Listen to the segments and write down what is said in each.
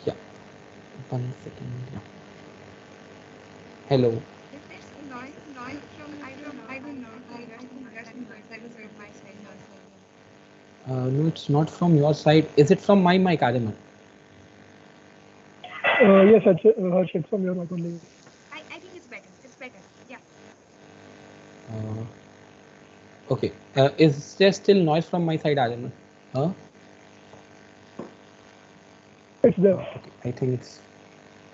Yeah, 1 second. Yeah. Hello. If there's noise from, I don't know, from your side, that is good. It's from my side, not. No, it's not from your side. Is it from my mic, Ariman? Yes, Harsh, it's from your mic only. I think it's better. It's better. Yeah. Uh, okay. Is there still noise from my side, Ariman? Huh? It's there. Okay. I think it's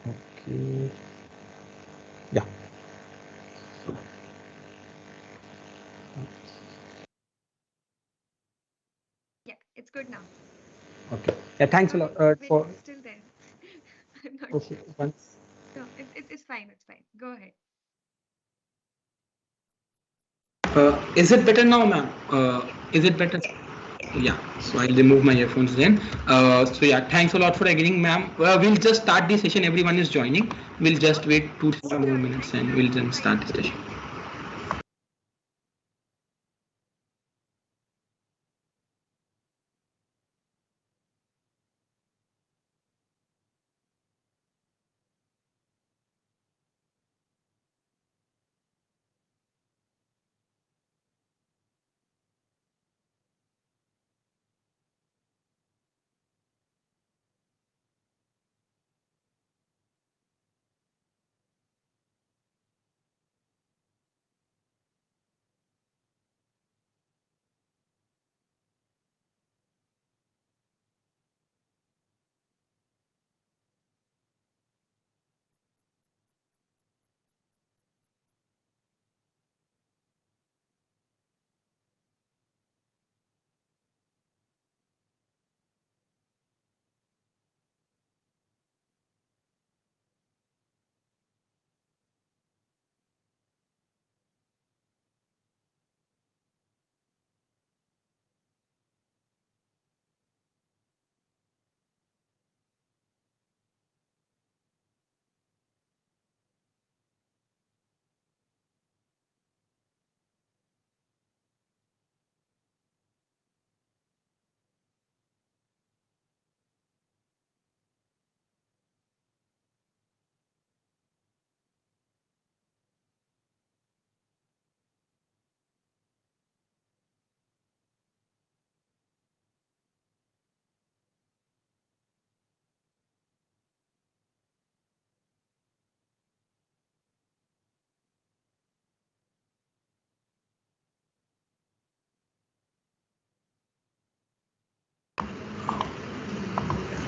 okay. Yeah. Yeah, it's good now. Okay. Yeah. Thanks a lot Wait, for. it's still there. I'm not Okay. sure. Once. No, it's fine. It's fine. Go ahead. Is it better now, ma'am? Is it better? Yeah, so I'll remove my earphones then. So yeah, thanks a lot for agreeing, ma'am. We'll just start the session. Everyone is joining. We'll just wait 2 3 more minutes Sure. and we'll then Fine. start the session.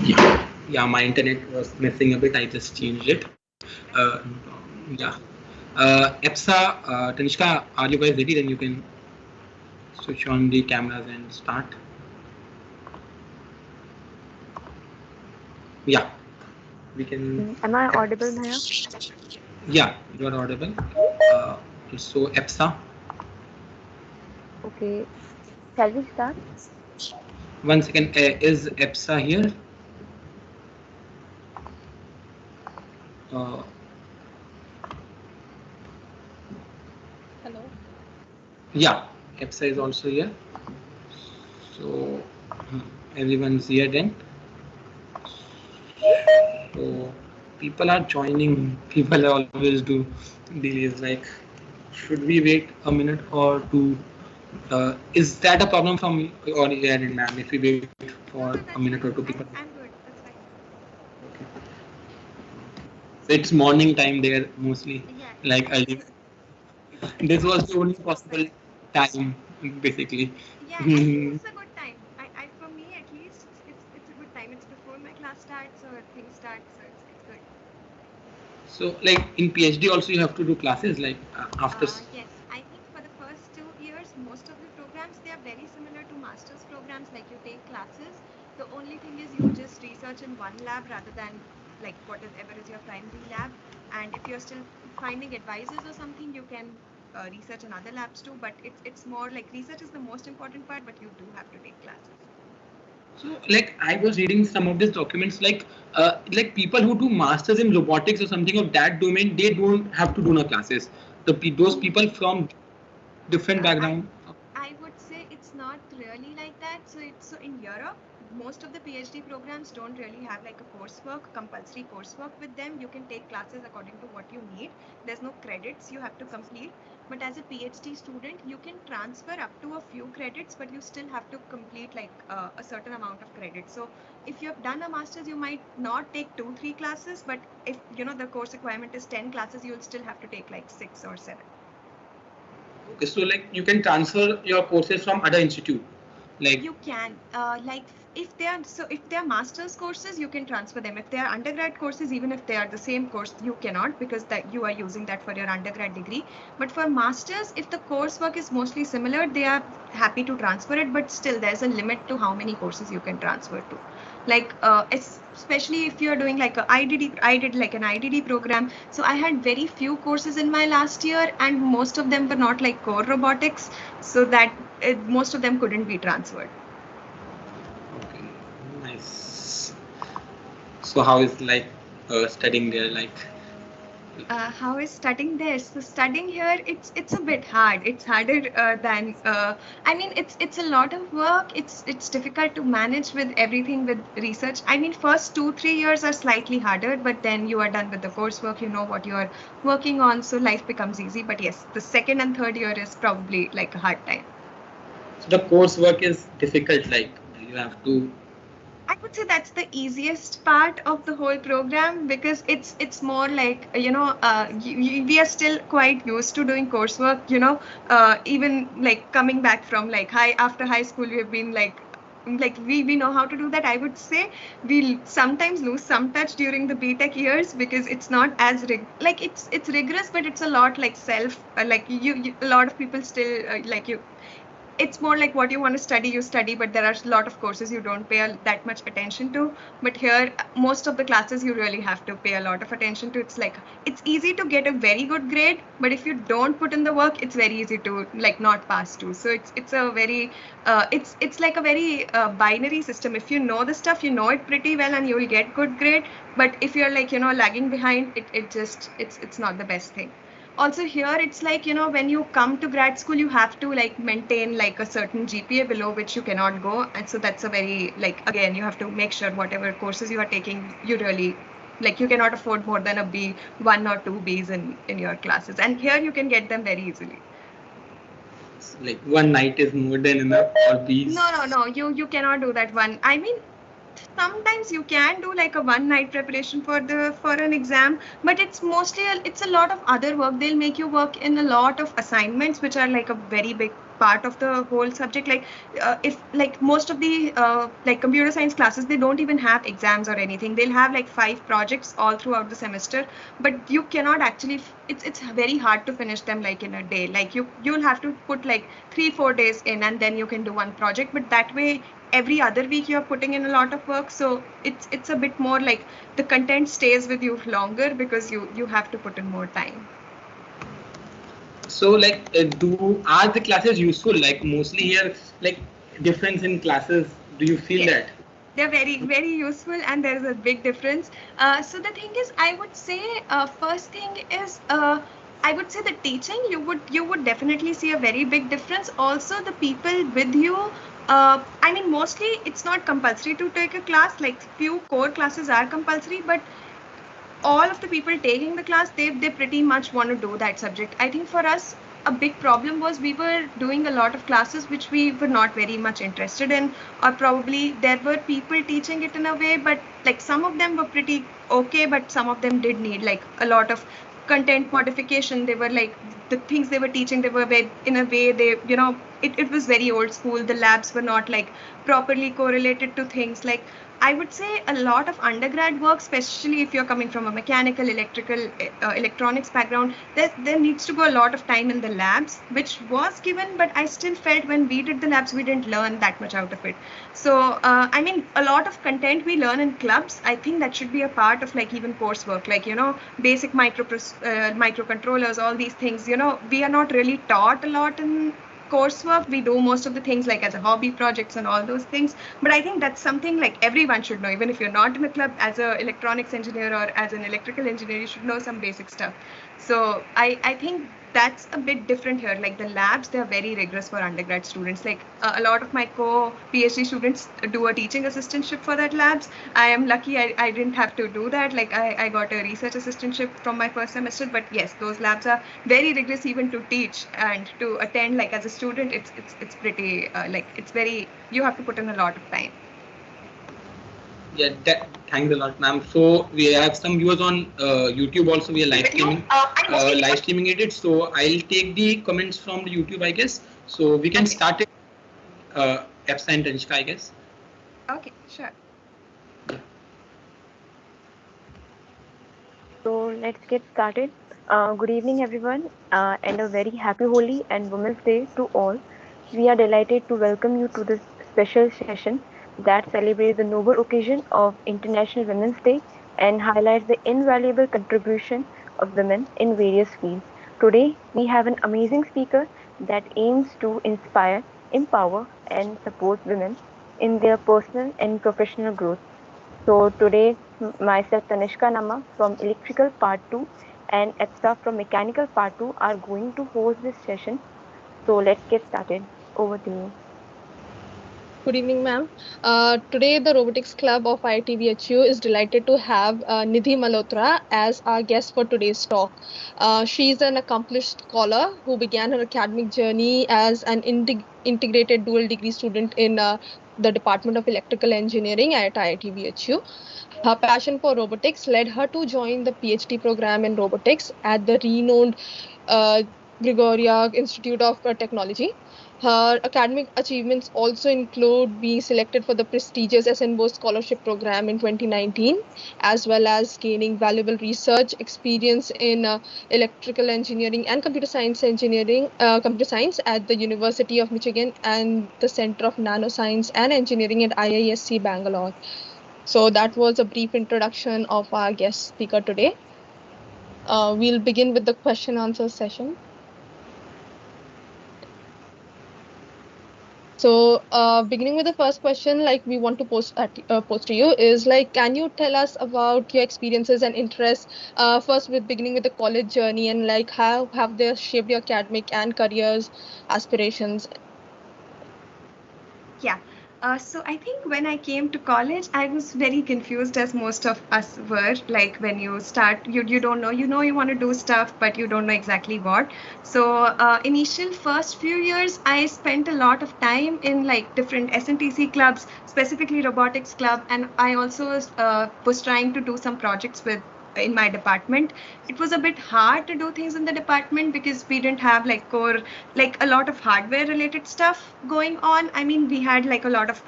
Yeah, yeah, my internet was messing a bit. I just changed it. Yeah. EPSA, Tanishka, are you guys ready? Then you can switch on the cameras and start. Yeah, we can. Am I audible, Bhaiya? Yeah, you are audible. Uh, so EPSA. Okay. Shall we start? 1 second. Is EPSA here? Uh, Hello. yeah, EPSA is also here. So everyone's here then. So people are joining. People always do delays. Like, should we wait a minute or two? Is that a problem from me or here, ma'am? If we wait for No, a no, minute that's or two, fine. people. I'm good. That's fine. Okay. So it's morning time there mostly. Yeah, it's Like it's early. This was the only possible time, basically. yeah, I think it's a good time. I for me at least, it's a good time. It's before my class starts or things start, so it's good. So, like in PhD, also you have to do classes like after. Yes, I think for the first 2 years, most of the programs they are very similar to master's programs. Like you take classes. The only thing is you just research in one lab rather than like whatever is your primary lab. And if you're still finding advisors or something, you can research in other labs too. But it's more like research is the most important part, but you do have to take classes. So, like, I was reading some of these documents, like people who do masters in robotics or something of that domain, they don't have to do no classes. Those people from different Uh, I background. I would say it's not really like that. So it's so in Europe, most of the PhD programs don't really have like a coursework, compulsory coursework with them. You can take classes according to what you need. There's no credits you have to complete. But as a PhD student, you can transfer up to a few credits, but you still have to complete like a certain amount of credits. So if you have done a master's, you might not take 2-3 classes, but if the course requirement is 10 classes, you'll still have to take like 6 or 7. Okay, so like you can transfer your courses from other institute, like you can like if they are master's courses, you can transfer them. If they are undergrad courses, even if they are the same course, you cannot, because that you are using that for your undergrad degree. But for masters, if the coursework is mostly similar, they are happy to transfer it, but still there's a limit to how many courses you can transfer to. Like especially if you're doing like I did like an IDD program, so I had very few courses in my last year, and most of them were not like core robotics, so that most of them couldn't be transferred. okay, nice. So how is like studying there, like How is studying there? So studying here, it's a bit hard. It's harder than I mean, it's a lot of work. It's difficult to manage with everything with research. I mean, first 2-3 years are slightly harder, but then you are done with the coursework. You know what you are working on, so life becomes easy. But yes, the second and third year is probably like a hard time. so the coursework is difficult, like you have to. I would say that's the easiest part of the whole program, because it's more like we are still quite used to doing coursework. Even like coming back from like after high school, we have been like we know how to do that. I would say we sometimes lose some touch during the BTech years, because it's not as it's rigorous, but it's a lot like self like you a lot of people still it's more like what you want to study, you study, but there are a lot of courses you don't pay that much attention to. But here, most of the classes you really have to pay a lot of attention to. It's like, it's easy to get a very good grade, but if you don't put in the work, it's very easy to like not pass too. So it's a very, it's like a very binary system. If you know the stuff, you know it pretty well and you will get good grade. But if you're like, lagging behind, it's not the best thing. Also here, it's like, when you come to grad school, you have to like maintain like a certain GPA below which you cannot go. And so that's a very like, again, you have to make sure whatever courses you are taking, you really like, you cannot afford more than a B, 1 or 2 Bs in your classes. And here you can get them very easily. Like one night is more than enough for these. No, you cannot do that one. I mean, sometimes you can do like a 1 night preparation for an exam, but it's mostly it's a lot of other work. They'll make you work in a lot of assignments, which are like a very big part of the whole subject. Like if like most of the like computer science classes, they don't even have exams or anything. They'll have like 5 projects all throughout the semester, but you cannot actually it's very hard to finish them like in a day. Like you'll have to put like 3-4 days in, and then you can do one project. But that way, every other week you're putting in a lot of work, so it's a bit more like the content stays with you longer because you have to put in more time. So like are the classes useful? Like mostly here, like difference in classes, do you feel that? They're very, very useful, and there is a big difference. So the thing is, I would say first thing is I would say the teaching, you would definitely see a very big difference. Also the people with you, I mean, mostly it's not compulsory to take a class. Like few core classes are compulsory, but all of the people taking the class, they pretty much want to do that subject. I think for us, a big problem was we were doing a lot of classes which we were not very much interested in, or probably there were people teaching it in a way, but like some of them were pretty okay, but some of them did need like a lot of content modification. They were like, the things they were teaching, they were in a way they, it was very old school. The labs were not like properly correlated to things. Like I would say a lot of undergrad work, especially if you're coming from a mechanical, electrical, electronics background, there needs to go a lot of time in the labs, which was given, but I still felt when we did the labs, we didn't learn that much out of it. So, I mean, a lot of content we learn in clubs, I think that should be a part of like even coursework, like, basic microcontrollers, all these things, we are not really taught a lot in coursework. We do most of the things like as a hobby projects and all those things, but I think that's something like everyone should know. Even if you're not in a club, as an electronics engineer or as an electrical engineer, you should know some basic stuff. So I think that's a bit different here. Like the labs, they're very rigorous for undergrad students. Like a lot of my co-PhD students do a teaching assistantship for that labs. I am lucky I didn't have to do that. Like I got a research assistantship from my first semester. But yes, those labs are very rigorous even to teach and to attend. Like as a student, it's pretty like it's very, you have to put in a lot of time. Yeah, thanks a lot, ma'am. So we have some viewers on YouTube also. We are live streaming it. So I'll take the comments from the YouTube, I guess. So we can start it. Epsa and Tanishka, I guess. Okay, sure. So let's get started. Good evening, everyone, and a very happy Holi and Women's Day to all. We are delighted to welcome you to this special session that celebrates the noble occasion of International Women's Day and highlights the invaluable contribution of women in various fields. Today, we have an amazing speaker that aims to inspire, empower, and support women in their personal and professional growth. So today, myself Tanishka Nama from Electrical Part 2 and EPSA from Mechanical Part 2 are going to host this session. So let's get started. Over to you. Good evening, ma'am. Today, the Robotics Club of IITVHU is delighted to have Nidhi Malhotra as our guest for today's talk. She is an accomplished scholar who began her academic journey as an integrated dual degree student in the Department of Electrical Engineering at IITVHU. Her passion for robotics led her to join the PhD program in robotics at the renowned uh, Grigoria Institute of Technology. Her academic achievements also include being selected for the prestigious SNBO Scholarship Program in 2019, as well as gaining valuable research experience in electrical engineering and computer science at the University of Michigan and the Center of Nanoscience and Engineering at IISc Bangalore. So that was a brief introduction of our guest speaker today. We'll begin with the question answer session. So, beginning with the first question, like we want to post to you is like, can you tell us about your experiences and interests? First, with beginning with the college journey and like how have they shaped your academic and careers aspirations? Yeah. So I think when I came to college, I was very confused, as most of us were. Like when you start, you don't know, you want to do stuff, but you don't know exactly what. So initial first few years, I spent a lot of time in like different SNTC clubs, specifically robotics club, and I also was trying to do some projects with in my department. It was a bit hard to do things in the department because we didn't have like core, like a lot of hardware related stuff going on. I mean, we had like a lot of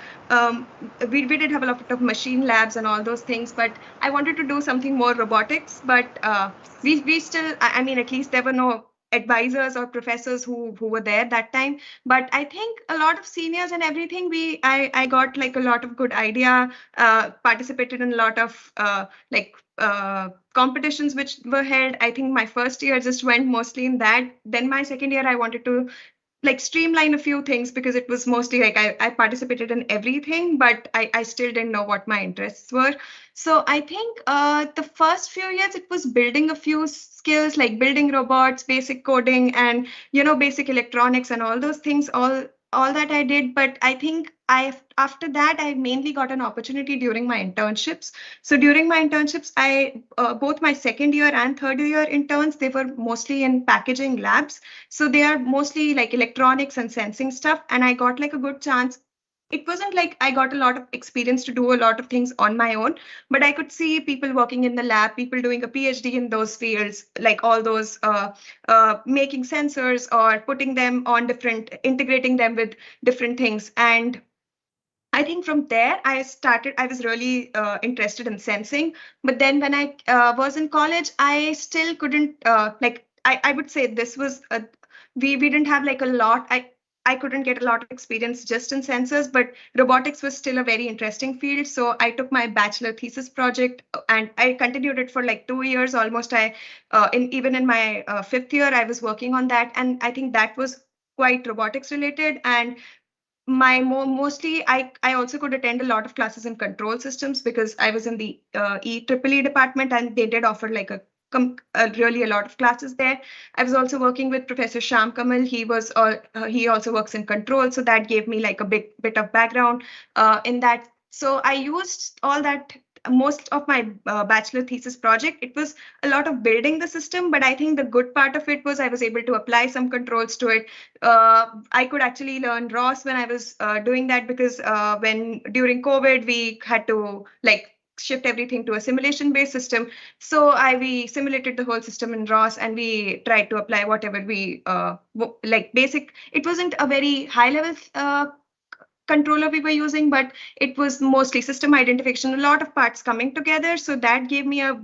we did have a lot of machine labs and all those things, but I wanted to do something more robotics. But we still, I mean, at least there were no advisors or professors who were there that time. But I think a lot of seniors and everything, I got like a lot of good idea, participated in a lot of like competitions which were held. I think my first year just went mostly in that. Then my second year, I wanted to like streamline a few things because it was mostly like I participated in everything, but I still didn't know what my interests were. So I think the first few years it was building a few skills like building robots, basic coding, and basic electronics and all those things, all that I did. But I think after that I mainly got an opportunity during my internships. So during my internships, I both my second year and third year interns, they were mostly in packaging labs. So they are mostly like electronics and sensing stuff. And I got like a good chance. It wasn't like I got a lot of experience to do a lot of things on my own, but I could see people working in the lab, people doing a PhD in those fields, like all those making sensors or putting them on different, integrating them with different things. And I think from there I was really interested in sensing. But then when I was in college, I still couldn't I would say this was we didn't have like a lot. I couldn't get a lot of experience just in sensors, but robotics was still a very interesting field. So I took my bachelor thesis project and I continued it for like 2 years almost. Even in my fifth year, I was working on that, and I think that was quite robotics related. And mostly I also could attend a lot of classes in control systems because I was in the EEE department, and they did offer like a really a lot of classes there. I was also working with Professor Shyam Kamal. He also works in control, so that gave me like a bit of background in that. So I used all that. Most of my bachelor thesis project, it was a lot of building the system, but I think the good part of it was I was able to apply some controls to it. I could actually learn ROS when I was doing that, because when during COVID we had to like shift everything to a simulation based system. So we simulated the whole system in ROS, and we tried to apply whatever we like basic. It wasn't a very high level controller we were using, but it was mostly system identification, a lot of parts coming together. So that gave me a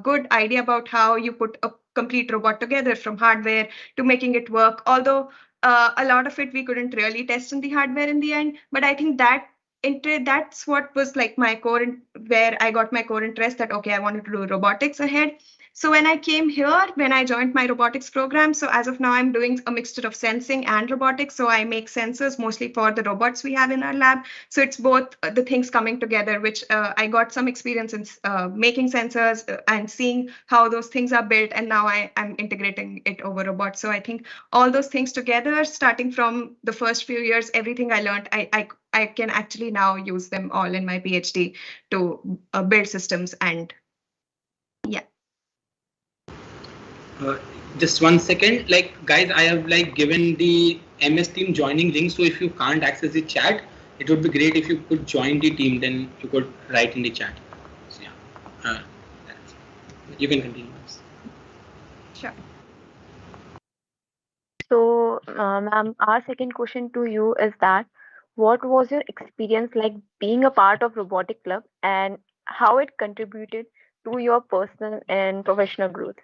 good idea about how you put a complete robot together, from hardware to making it work. Although a lot of it we couldn't really test in the hardware in the end, but I think that's what was like my core, where I got my core interest, that okay, I wanted to do robotics ahead. So when I came here, when I joined my robotics program, so as of now, I'm doing a mixture of sensing and robotics. So I make sensors mostly for the robots we have in our lab. So it's both the things coming together, which I got some experience in making sensors and seeing how those things are built. And now I'm integrating it over robots. So I think all those things together, starting from the first few years, everything I learned, I can actually now use them all in my PhD to build systems. And yeah. Just 1 second, like guys, I have like given the MS team joining link, so if you can't access the chat, it would be great if you could join the team, then you could write in the chat. So yeah, you can continue. Sure. So, ma'am, our second question to you is that what was your experience like being a part of robotic club, and how it contributed to your personal and professional growth?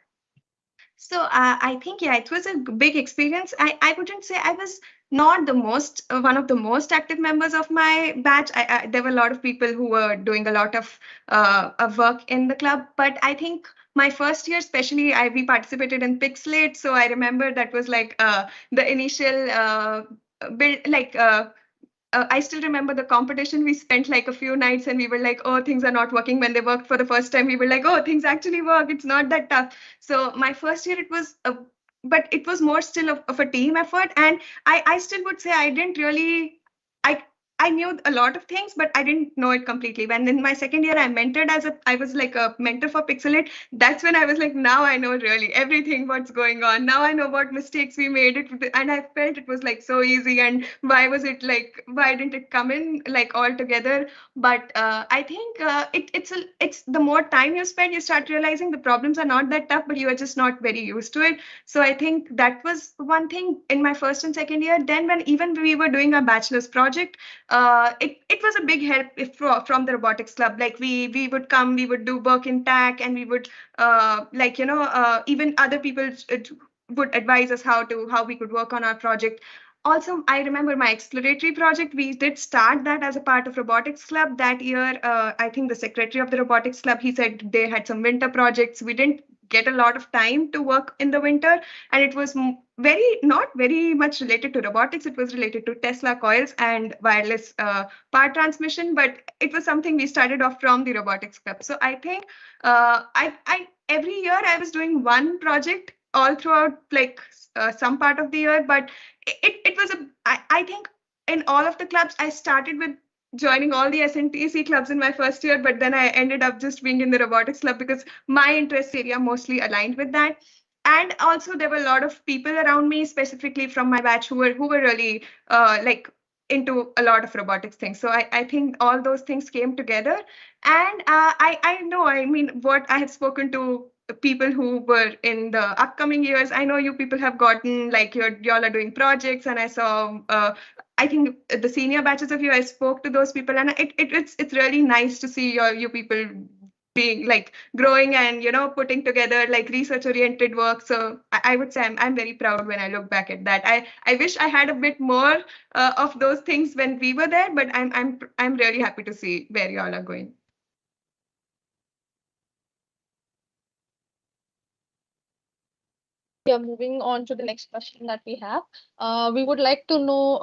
So I think, yeah, it was a big experience. I wouldn't say I was not the most one of the most active members of my batch. There were a lot of people who were doing a lot of work in the club, but I think my first year, especially, we participated in Pixelate. So I remember that was like the initial build, like. I still remember the competition. We spent like a few nights and we were like, oh, things are not working. When they worked for the first time, we were like, oh, things actually work. It's not that tough. So my first year, it was, but it was more still of a team effort. And I still would say I didn't really, I, I knew a lot of things, but I didn't know it completely. When in my second year, I was like a mentor for Pixelate. That's when I was like, now I know really everything what's going on. Now I know what mistakes we made it, and I felt it was like so easy. And why didn't it come in like all together? But I think it's the more time you spend, you start realizing the problems are not that tough, but you are just not very used to it. So I think that was one thing in my first and second year. Then when even we were doing our bachelor's project, it was a big help from the robotics club. Like we would come, we would do work in TAC, and we would even other people would advise us how we could work on our project. Also, I remember my exploratory project. We did start that as a part of robotics club that year. I think the secretary of the robotics club, he said they had some winter projects. We didn't get a lot of time to work in the winter, and it was not very much related to robotics. It was related to Tesla coils and wireless power transmission, but it was something we started off from the robotics club. So I think I every year I was doing one project all throughout, like some part of the year. But it was I think in all of the clubs I started with joining all the SNTC clubs in my first year, but then I ended up just being in the robotics club because my interest area mostly aligned with that. And also there were a lot of people around me, specifically from my batch, who were really like into a lot of robotics things. So I think all those things came together. And I know, I mean, what I have spoken to people who were in the upcoming years, I know you people have gotten like y'all are doing projects, and I saw I think the senior batches of you, I spoke to those people, and it's really nice to see you people being like growing and putting together like research oriented work. So I would say I'm very proud when I look back at that. I wish I had a bit more of those things when we were there, but I'm really happy to see where y'all are going. Yeah, moving on to the next question that we have. We would like to know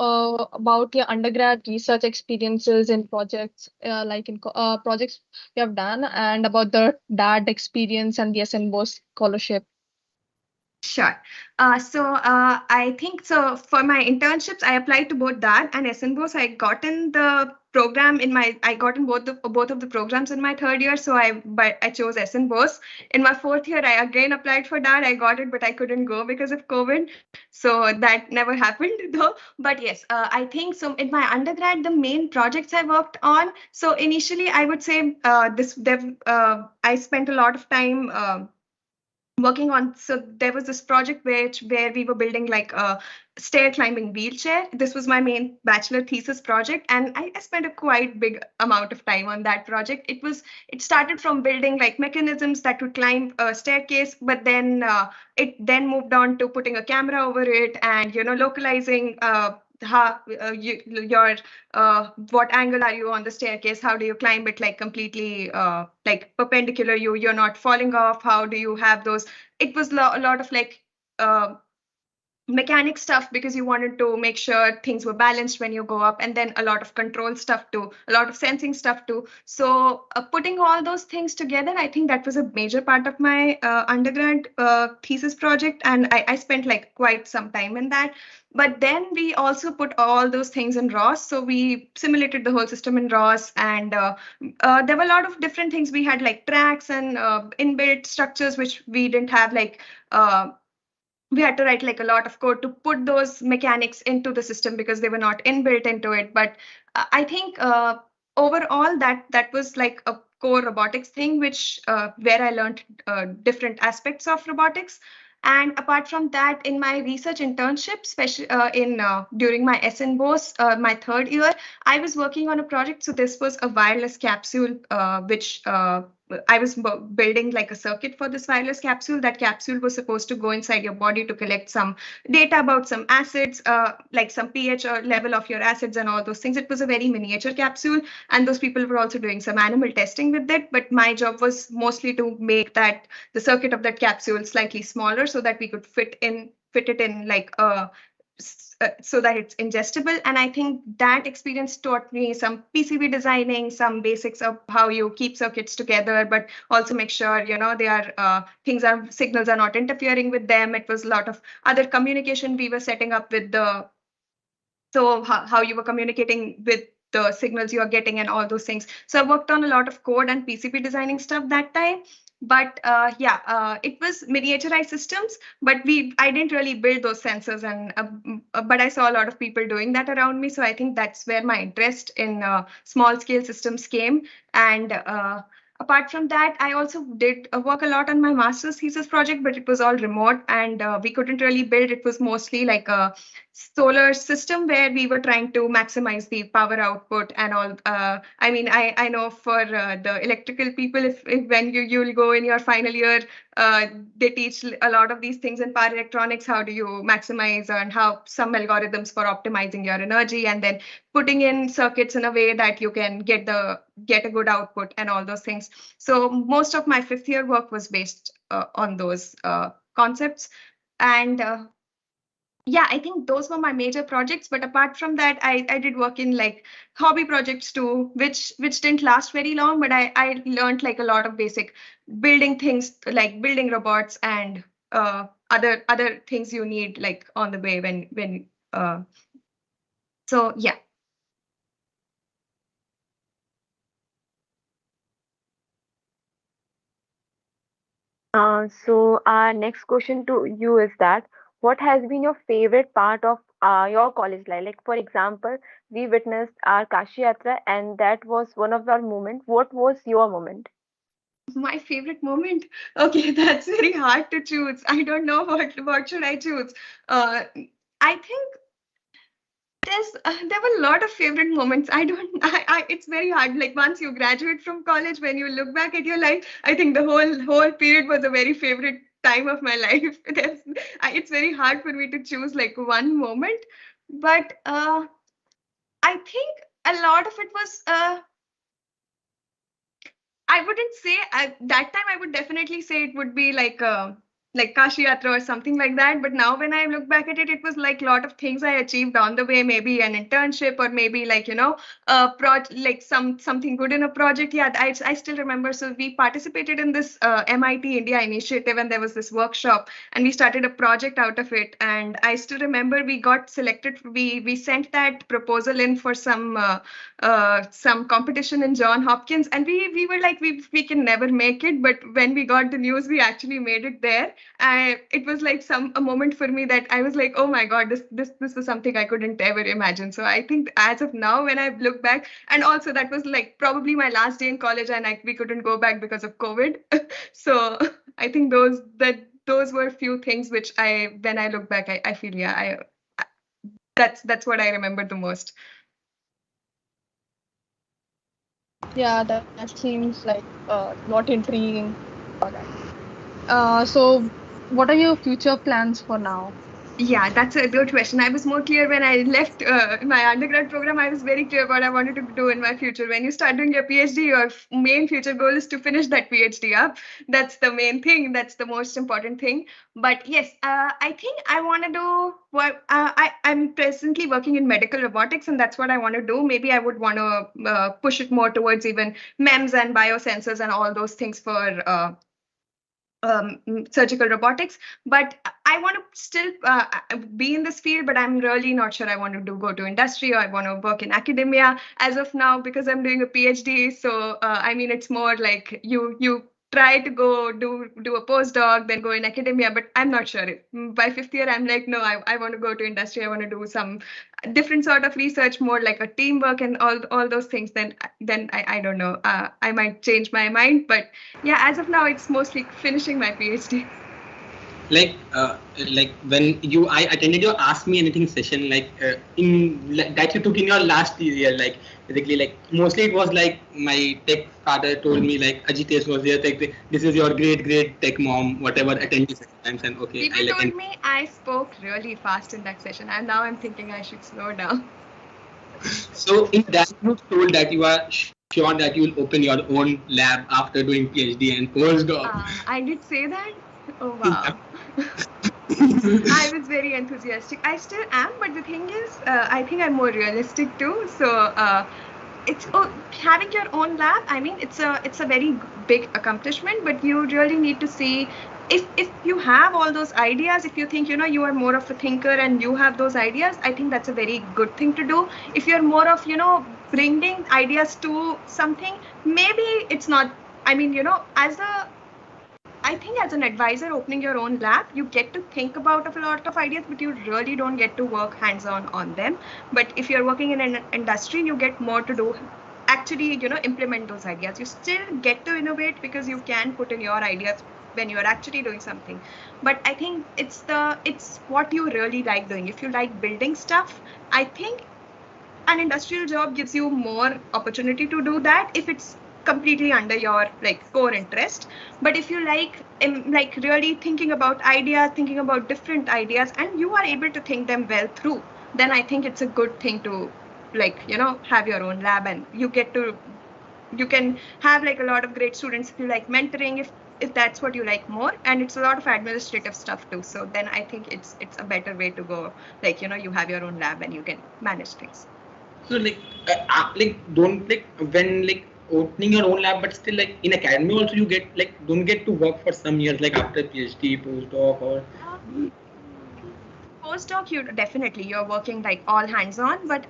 about your undergrad research experiences in projects, like in projects you have done, and about the DAD experience and the SNBO scholarship. Sure. I think so for my internships, I applied to both that and SNBOS. I got in the program in my I got in both of the programs in my third year. But I chose SNBOS. In my fourth year, I again applied for that. I got it, but I couldn't go because of COVID. So that never happened though. But yes, I think so. In my undergrad, the main projects I worked on. So initially, I would say I spent a lot of time. Working on, so there was this project where we were building like a stair climbing wheelchair. This was my main bachelor thesis project, and I spent a quite big amount of time on that project. It started from building like mechanisms that would climb a staircase, but then it then moved on to putting a camera over it and localizing how your what angle are you on the staircase, how do you climb it like completely like perpendicular, you're not falling off, how do you have those. It was a lot of like mechanic stuff because you wanted to make sure things were balanced when you go up, and then a lot of control stuff too, a lot of sensing stuff too. So putting all those things together, I think that was a major part of my undergrad thesis project, and I spent like quite some time in that. But then we also put all those things in ROS, so we simulated the whole system in ROS, and there were a lot of different things. We had like tracks and inbuilt structures which we didn't have, like we had to write like a lot of code to put those mechanics into the system because they were not inbuilt into it. But I think overall that was like a core robotics thing, which where I learned different aspects of robotics. And apart from that, in my research internship, especially in during my SNBOS, my third year, I was working on a project. So this was a wireless capsule, which I was building like a circuit for this wireless capsule. That capsule was supposed to go inside your body to collect some data about some acids, like some pH or level of your acids and all those things. It was a very miniature capsule, and those people were also doing some animal testing with it. But my job was mostly to make the circuit of that capsule slightly smaller so that we could fit it in like a so that it's ingestible. And I think that experience taught me some PCB designing, some basics of how you keep circuits together, but also make sure, they are signals are not interfering with them. It was a lot of other communication we were setting up with how you were communicating with the signals you are getting and all those things. So I worked on a lot of code and PCB designing stuff that time. But it was miniaturized systems, but I didn't really build those sensors, and but I saw a lot of people doing that around me. So I think that's where my interest in small scale systems came. And apart from that, I also did work a lot on my master's thesis project, but it was all remote, and we couldn't really build. It was mostly like a solar system where we were trying to maximize the power output and all. I mean, I know for the electrical people, if when you'll go in your final year, they teach a lot of these things in power electronics. How do you maximize, and how some algorithms for optimizing your energy, and then putting in circuits in a way that you can get a good output and all those things. So most of my fifth year work was based on those concepts. And yeah, I think those were my major projects. But apart from that, I did work in like hobby projects too, which didn't last very long, but I learned like a lot of basic building things, like building robots and other things you need like on the way when so yeah. So our next question to you is that what has been your favorite part of your college life? Like for example, we witnessed our Kashi Yatra and that was one of our moment. What was your moment? My favorite moment. Okay, that's very hard to choose. I don't know what should I choose. I think there were a lot of favorite moments. I don't it's very hard. Like once you graduate from college, when you look back at your life, I think the whole period was a very favorite time of my life. It's very hard for me to choose like one moment, but I think a lot of it was I wouldn't say that time. I would definitely say it would be like like Kashi Yatra or something like that. But now when I look back at it, it was like a lot of things I achieved on the way, maybe an internship or maybe like, like something good in a project. Yeah, I still remember. So we participated in this MIT India initiative, and there was this workshop, and we started a project out of it. And I still remember we got selected. We sent that proposal in for some competition in John Hopkins, and we were like we can never make it. But when we got the news, we actually made it there. It was like a moment for me that I was like, oh my god, this was something I couldn't ever imagine. So I think as of now, when I look back, and also that was like probably my last day in college, and we couldn't go back because of COVID. So I think those were a few things which when I look back, I feel that's what I remember the most. Yeah, that seems like lot intriguing. So, what are your future plans for now? Yeah, that's a good question. I was more clear when I left my undergrad program. I was very clear what I wanted to do in my future. When you start doing your PhD, your main future goal is to finish that PhD up. That's the main thing. That's the most important thing. But yes, I think I want to do what I'm presently working in medical robotics, and that's what I want to do. Maybe I would want to push it more towards even MEMS and biosensors and all those things for surgical robotics. But I want to still be in this field, but I'm really not sure I want to go to industry or I want to work in academia as of now, because I'm doing a PhD. So I mean, it's more like you try to go do a postdoc, then go in academia, but I'm not sure. By fifth year, I'm like, no, I want to go to industry. I want to do some different sort of research, more like a teamwork and all those things. Then I don't know. I might change my mind, but yeah, as of now, it's mostly finishing my PhD. Like when I attended your Ask Me Anything session, that you took in your last year, like basically like mostly it was like my tech father told me like Ajitesh was there, like this is your great tech mom, whatever, attend this sometimes, and okay. People told me I spoke really fast in that session, and now I'm thinking I should slow down. So in that you told that you are sure that you will open your own lab after doing PhD and postdoc. I did say that. Oh wow. I was very enthusiastic. I still am, but the thing is, I think I'm more realistic too. So it's having your own lab. I mean, it's a very big accomplishment, but you really need to see if you have all those ideas. If you think you are more of a thinker and you have those ideas, I think that's a very good thing to do. If you're more of bringing ideas to something, maybe it's not. I mean, I think as an advisor opening your own lab, you get to think about a lot of ideas, but you really don't get to work hands-on on them. But if you're working in an industry, you get more to do, actually, implement those ideas. You still get to innovate because you can put in your ideas when you're actually doing something. But I think it's what you really like doing. If you like building stuff, I think an industrial job gives you more opportunity to do that if it's completely under your core interest. But if you like really thinking about ideas, thinking about different ideas, and you are able to think them well through, then I think it's a good thing to have your own lab, and you can have a lot of great students if you like mentoring, if that's what you like more, and it's a lot of administrative stuff too. So then I think it's a better way to go, you have your own lab and you can manage things. So don't when opening your own lab, but still in academy also you get don't get to work for some years after PhD, postdoc or. Postdoc, you're working all hands-on, but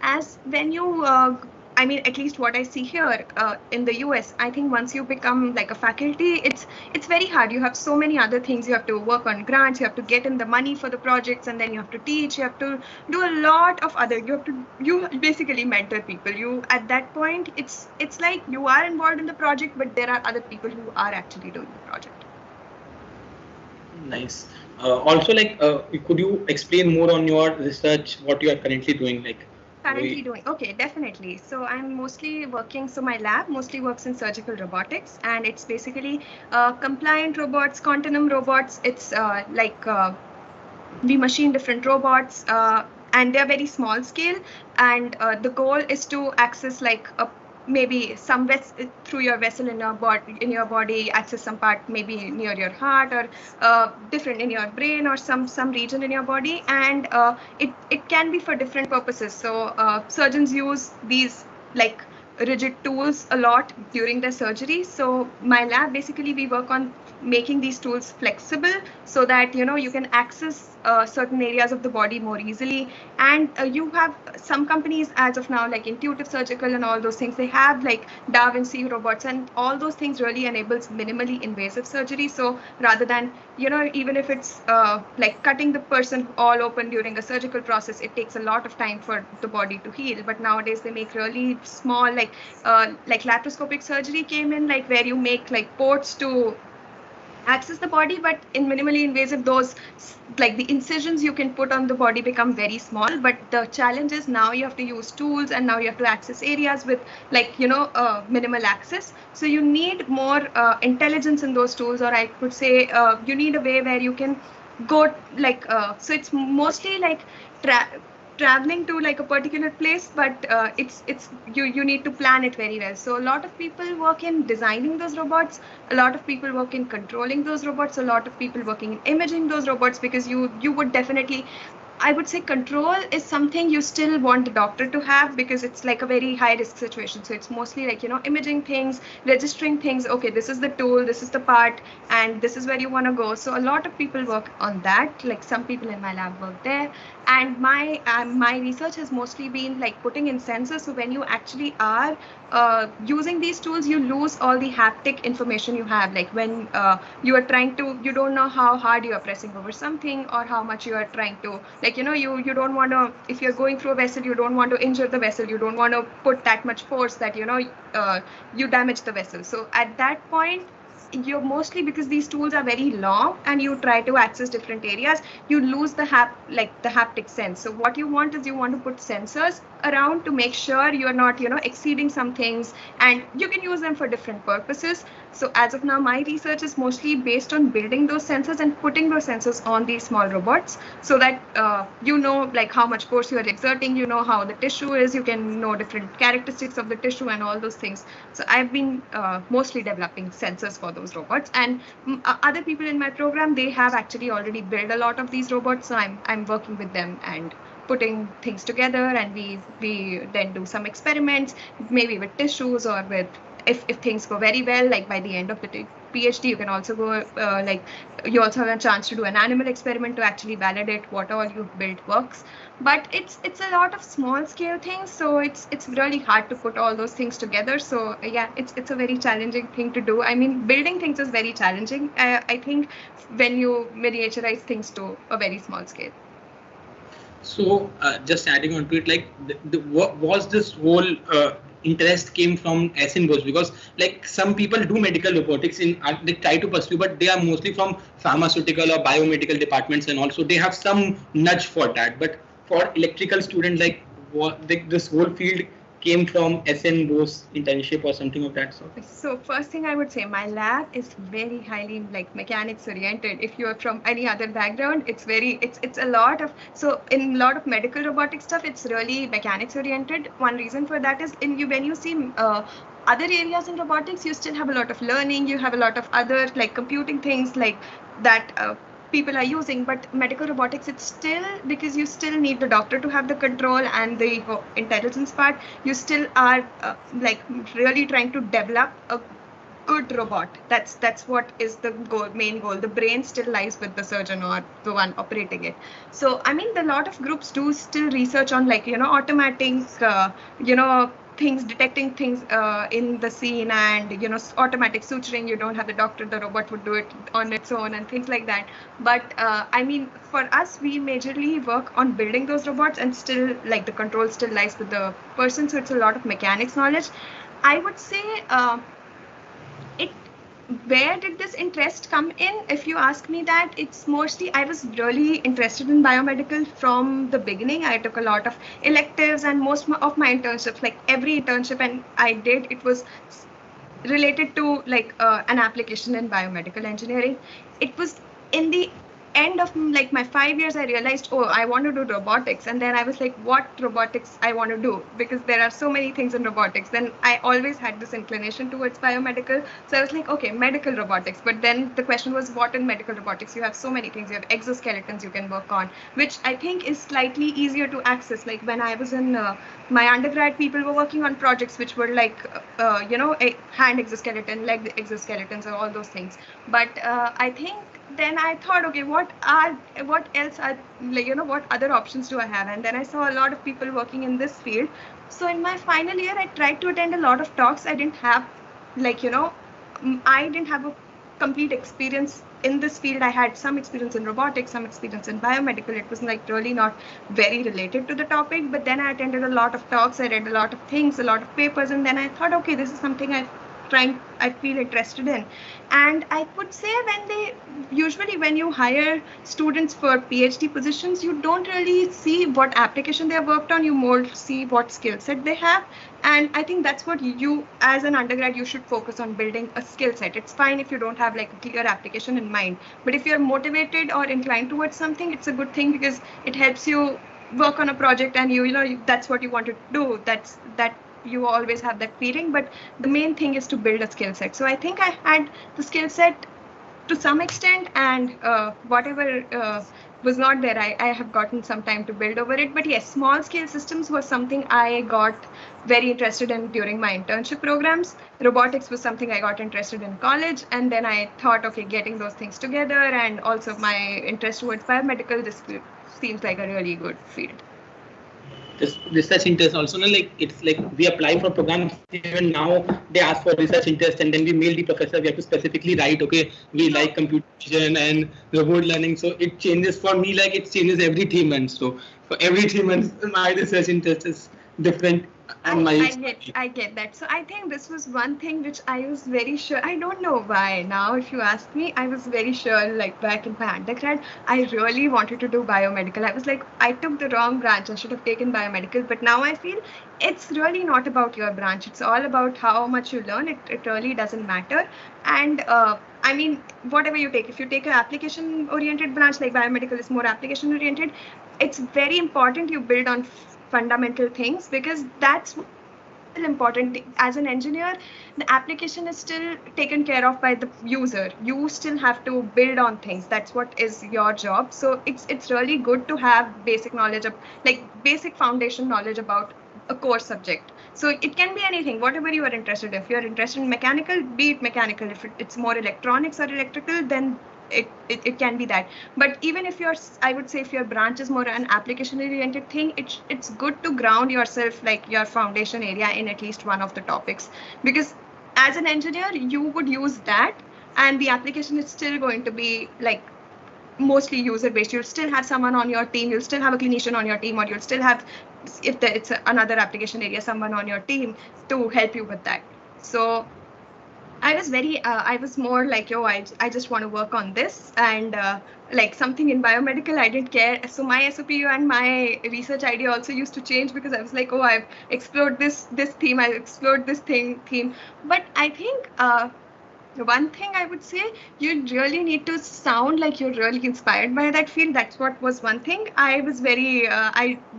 when you I mean, at least what I see here in the US, I think once you become a faculty, it's very hard. You have so many other things. You have to work on grants, you have to get in the money for the projects, and then you have to teach, you have to do a lot of other, you basically mentor people. At that point, it's like you are involved in the project, but there are other people who are actually doing the project. Nice. Also, could you explain more on your research, what you are currently doing? Okay, definitely. So I'm mostly working, so my lab mostly works in surgical robotics, and it's basically compliant robots, continuum robots. It's we machine different robots, and they're very small scale, and the goal is to access maybe some through your vessel in your body, access some part maybe near your heart, or different in your brain, or some region in your body, and it can be for different purposes. So surgeons use these like rigid tools a lot during the surgery. So my lab, basically we work on making these tools flexible so that you can access certain areas of the body more easily. And you have some companies as of now, like Intuitive Surgical and all those things, they have like Da Vinci robots, and all those things really enables minimally invasive surgery. So rather than even if it's like cutting the person all open during a surgical process, it takes a lot of time for the body to heal. But nowadays they make really small, like laparoscopic surgery came in, like where you make like ports to access the body, but in minimally invasive, those like the incisions you can put on the body become very small. But the challenge is now you have to use tools, and now you have to access areas with like minimal access. So you need more intelligence in those tools, or I could say you need a way where you can go like so it's mostly like traveling to like a particular place, but it's you need to plan it very well. So a lot of people work in designing those robots, a lot of people work in controlling those robots, a lot of people working in imaging those robots, because you would definitely, I would say control is something you still want the doctor to have, because it's like a very high risk situation. So it's mostly like imaging things, registering things, okay, this is the tool, this is the part, and this is where you want to go. So a lot of people work on that, like some people in my lab work there. And my research has mostly been like putting in sensors. So when you actually are using these tools, you lose all the haptic information you have, like when you are trying to, you don't know how hard you are pressing over something, or how much you are trying to, like you don't want to, if you're going through a vessel, you don't want to injure the vessel, you don't want to put that much force that you damage the vessel. So at that point, you're mostly, because these tools are very long and you try to access different areas, you lose the haptic sense. So what you want is, you want to put sensors around to make sure you're not exceeding some things, and you can use them for different purposes. So as of now, my research is mostly based on building those sensors and putting those sensors on these small robots, so that like how much force you are exerting, how the tissue is, you can know different characteristics of the tissue and all those things. So I've been mostly developing sensors for those robots, and other people in my program, they have actually already built a lot of these robots. So I'm working with them and putting things together, and we then do some experiments, maybe with tissues, or with if things go very well, like by the end of the PhD, you can also go like you also have a chance to do an animal experiment to actually validate what all you've built works. But it's a lot of small scale things, so it's really hard to put all those things together. So yeah, it's a very challenging thing to do. I mean, building things is very challenging, I think, when you miniaturize things to a very small scale. So just adding on to it, like what was this whole interest came from SN Bose? Because like some people do medical robotics they try to pursue, but they are mostly from pharmaceutical or biomedical departments, and also they have some nudge for that. But for electrical students, like this whole field came from SN Bose internship or something of that sort? So first thing I would say, my lab is very highly like mechanics oriented. If you are from any other background, it's a lot of, so in a lot of medical robotic stuff, it's really mechanics oriented. One reason for that is when you see other areas in robotics, you still have a lot of learning, you have a lot of other like computing things like that people are using. But medical robotics, it's still, because you still need the doctor to have the control and the intelligence part, you still are like really trying to develop a good robot. That's what is the main goal. The brain still lies with the surgeon or the one operating it. So I mean, a lot of groups do still research on like automating things, detecting things in the scene, and automatic suturing. You don't have the doctor, the robot would do it on its own and things like that. But I mean, for us, we majorly work on building those robots, and still like the control still lies with the person. So it's a lot of mechanics knowledge. I would say where did this interest come in? If you ask me that, it's mostly, I was really interested in biomedical from the beginning. I took a lot of electives, and most of my internships, like every internship I did, it was related to like an application in biomedical engineering. It was in the end of like my 5 years, I realized, oh, I want to do robotics. And then I was like, what robotics I want to do? Because there are so many things in robotics. Then I always had this inclination towards biomedical. So I was like, okay, medical robotics. But then the question was, what in medical robotics? You have so many things. You have exoskeletons you can work on, which I think is slightly easier to access. Like when I was in my undergrad, people were working on projects which were like, a hand exoskeleton, leg exoskeletons, and all those things. But I think then I thought, okay, what else are, what other options do I have? And then I saw a lot of people working in this field. So in my final year, I tried to attend a lot of talks. I didn't have, I didn't have a complete experience in this field. I had some experience in robotics, some experience in biomedical. It was like really not very related to the topic. But then I attended a lot of talks. I read a lot of things, a lot of papers, and then I thought, okay, this is something I feel interested in. And I would say when you hire students for PhD positions, you don't really see what application they have worked on, you more see what skill set they have. And I think that's what you, as an undergrad, you should focus on building a skill set. It's fine if you don't have like a clear application in mind, but if you're motivated or inclined towards something, it's a good thing because it helps you work on a project and that's what you want to do. That you always have that feeling, but the main thing is to build a skill set. So I think I had the skill set to some extent, and whatever was not there, I have gotten some time to build over it. But yes, small scale systems was something I got very interested in during my internship programs. Robotics was something I got interested in college, and then I thought, okay, getting those things together, and also my interest towards biomedical, this seems like a really good field. This research interest also, like it's like we apply for programs, even now they ask for research interest, and then we mail the professor. We have to specifically write, okay, we like computer vision and robot learning. So it changes for me, like it changes every 3 months. So for every 3 months, my research interest is different. And I get that. So I think this was one thing which I was very sure. I don't know why now. If you ask me, I was very sure, like back in my undergrad, I really wanted to do biomedical. I was like, I took the wrong branch. I should have taken biomedical. But now I feel it's really not about your branch. It's all about how much you learn. It really doesn't matter. And I mean, whatever you take, if you take an application-oriented branch, like biomedical is more application-oriented, it's very important you build on fundamental things, because that's still important. As an engineer, the application is still taken care of by the user. You still have to build on things. That's what is your job. So it's really good to have basic knowledge of, like, basic foundation knowledge about a core subject. So it can be anything, whatever you are interested in. If you're interested in mechanical, be it mechanical. If it's more electronics or electrical, then it can be that. But even if I would say if your branch is more an application oriented thing, it's good to ground yourself, like your foundation area, in at least one of the topics, because as an engineer you would use that, and the application is still going to be like mostly user based. You'll still have someone on your team, you'll still have a clinician on your team, or you'll still have, if it's another application area, someone on your team to help you with that. So I was more like, yo, I just want to work on this, and like something in biomedical, I didn't care. So my SOPU and my research idea also used to change, because I was like, oh, I've explored this theme, I've explored this theme. But I think one thing I would say, you really need to sound like you're really inspired by that field. That's what was one thing. I was very,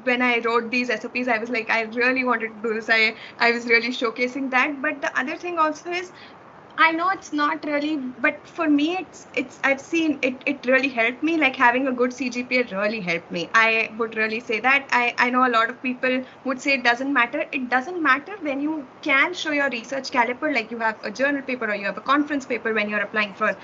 when I wrote these SOPs, I was like, I really wanted to do this. I was really showcasing that. But the other thing also is, I know it's not really, but for me, I've seen it really helped me. Like having a good CGPA really helped me. I would really say that. I know a lot of people would say it doesn't matter. It doesn't matter when you can show your research caliber, like you have a journal paper or you have a conference paper when you're applying for,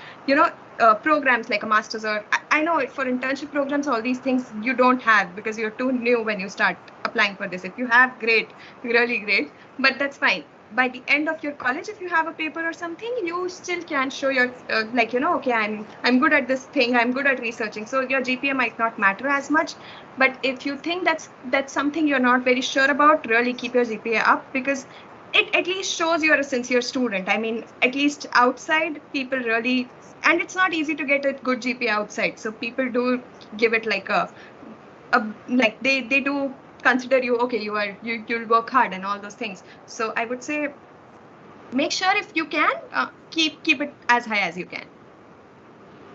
programs like a master's, or I know for internship programs, all these things you don't have because you're too new when you start applying for this. If you have, great, really great, but that's fine. By the end of your college, if you have a paper or something, you still can show your okay, I'm good at this thing, I'm good at researching. So your GPA might not matter as much, but if you think that's something you're not very sure about, really keep your GPA up, because it at least shows you're a sincere student. I mean, at least outside, people really, and it's not easy to get a good GPA outside, so people do give it like a like they do consider you, okay, you'll work hard and all those things. So I would say, make sure if you can keep it as high as you can.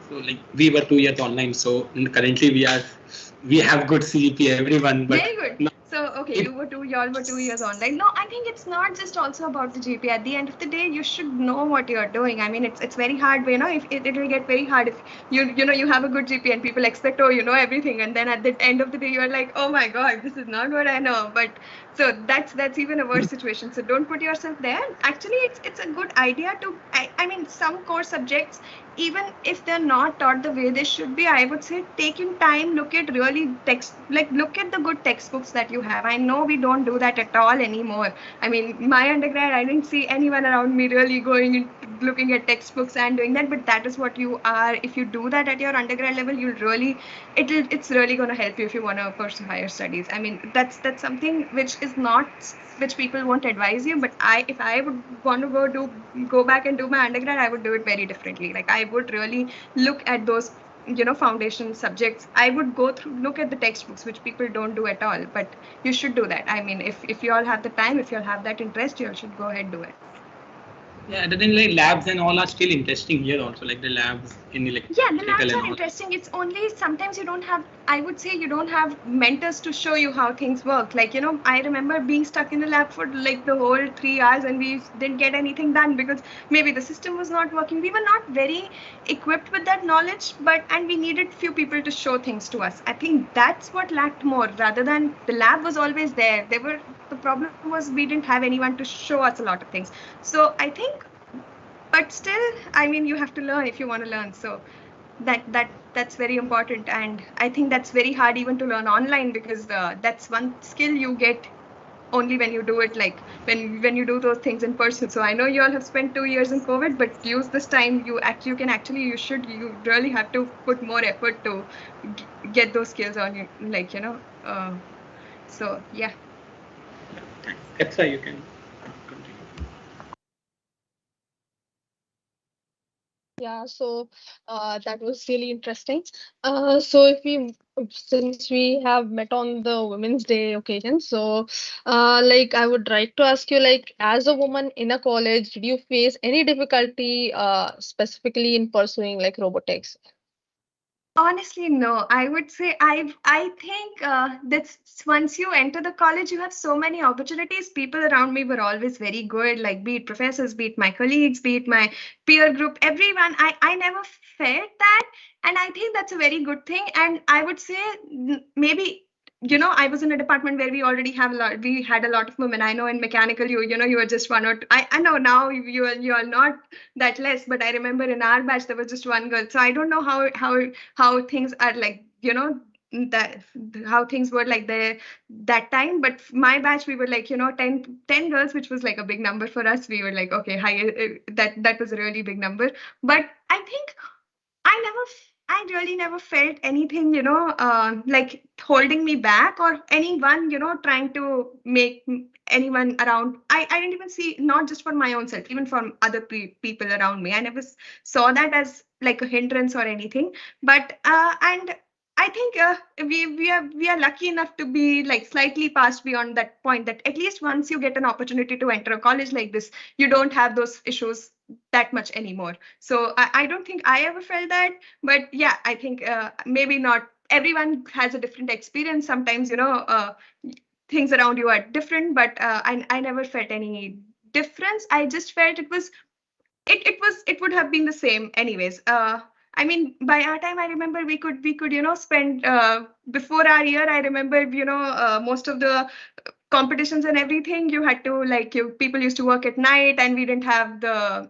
So like we were 2 years online. So currently we have good CGPA, everyone. But very good. So okay, y'all were 2 years online. No, I think it's not just also about the GPA. At the end of the day, you should know what you're doing. I mean, it's very hard. You know, if it will get very hard if you have a good GPA and people expect, oh, you know everything, and then at the end of the day, you're like, oh my god, this is not what I know. But so that's even a worse situation. So don't put yourself there. Actually, it's a good idea to. I mean, some core subjects, even if they're not taught the way they should be, I would say taking time, look at really look at the good textbooks that you have. I know we don't do that at all anymore. I mean, my undergrad, I didn't see anyone around me really going and looking at textbooks and doing that, but that is what you are. If you do that at your undergrad level, it's really going to help you if you want to pursue higher studies. I mean, that's something which is not, which people won't advise you, but if I would want to go back and do my undergrad, I would do it very differently. Like I would really look at those foundation subjects. I would look at the textbooks, which people don't do at all, but you should do that. I mean, if you all have the time, if you all have that interest, you all should go ahead and do it. Yeah, but then like labs and all are still interesting here also, like the labs in electrical. Yeah, the labs are interesting. It's only sometimes you don't have, I would say you don't have mentors to show you how things work. Like, I remember being stuck in the lab for like the whole 3 hours and we didn't get anything done because maybe the system was not working. We were not very equipped with that knowledge, and we needed few people to show things to us. I think that's what lacked more, rather than the lab was always there. The problem was we didn't have anyone to show us a lot of things. So I think, but still, I mean, you have to learn if you want to learn. So that's very important, and I think that's very hard even to learn online, because that's one skill you get only when you do it, like when you do those things in person. So I know you all have spent 2 years in COVID, but use this time. You really have to put more effort to get those skills on you, so yeah. That's why you can continue. Yeah, so that was really interesting. So since we have met on the Women's Day occasion, so like I would like to ask you, like as a woman in a college, did you face any difficulty specifically in pursuing like robotics? Honestly, no. I would say I think that's once you enter the college, you have so many opportunities. People around me were always very good, like be it professors, be it my colleagues, be it my peer group, everyone. I never felt that, and I think that's a very good thing. And I would say maybe. I was in a department where we already we had a lot of women. I know in mechanical, you were just one or two. I know now you are not that less, but I remember in our batch there was just one girl. So I don't know how things are like, that how things were like there that time. But my batch, we were like 10 girls, which was like a big number for us. We were like, okay, that was a really big number. But I think I really never felt anything, like holding me back, or anyone, trying to make anyone around. I didn't even see, not just for my own self, even from other people around me. I never saw that as like a hindrance or anything. But and I think we are lucky enough to be like slightly past beyond that point, that at least once you get an opportunity to enter a college like this, you don't have those issues that much anymore. So I don't think I ever felt that. But yeah, I think maybe not everyone has a different experience. Sometimes things around you are different, but I never felt any difference. I just felt it would have been the same anyways. I mean, by our time, I remember we could spend before our year. I remember most of the competitions and everything, you had to people used to work at night, and we didn't have the,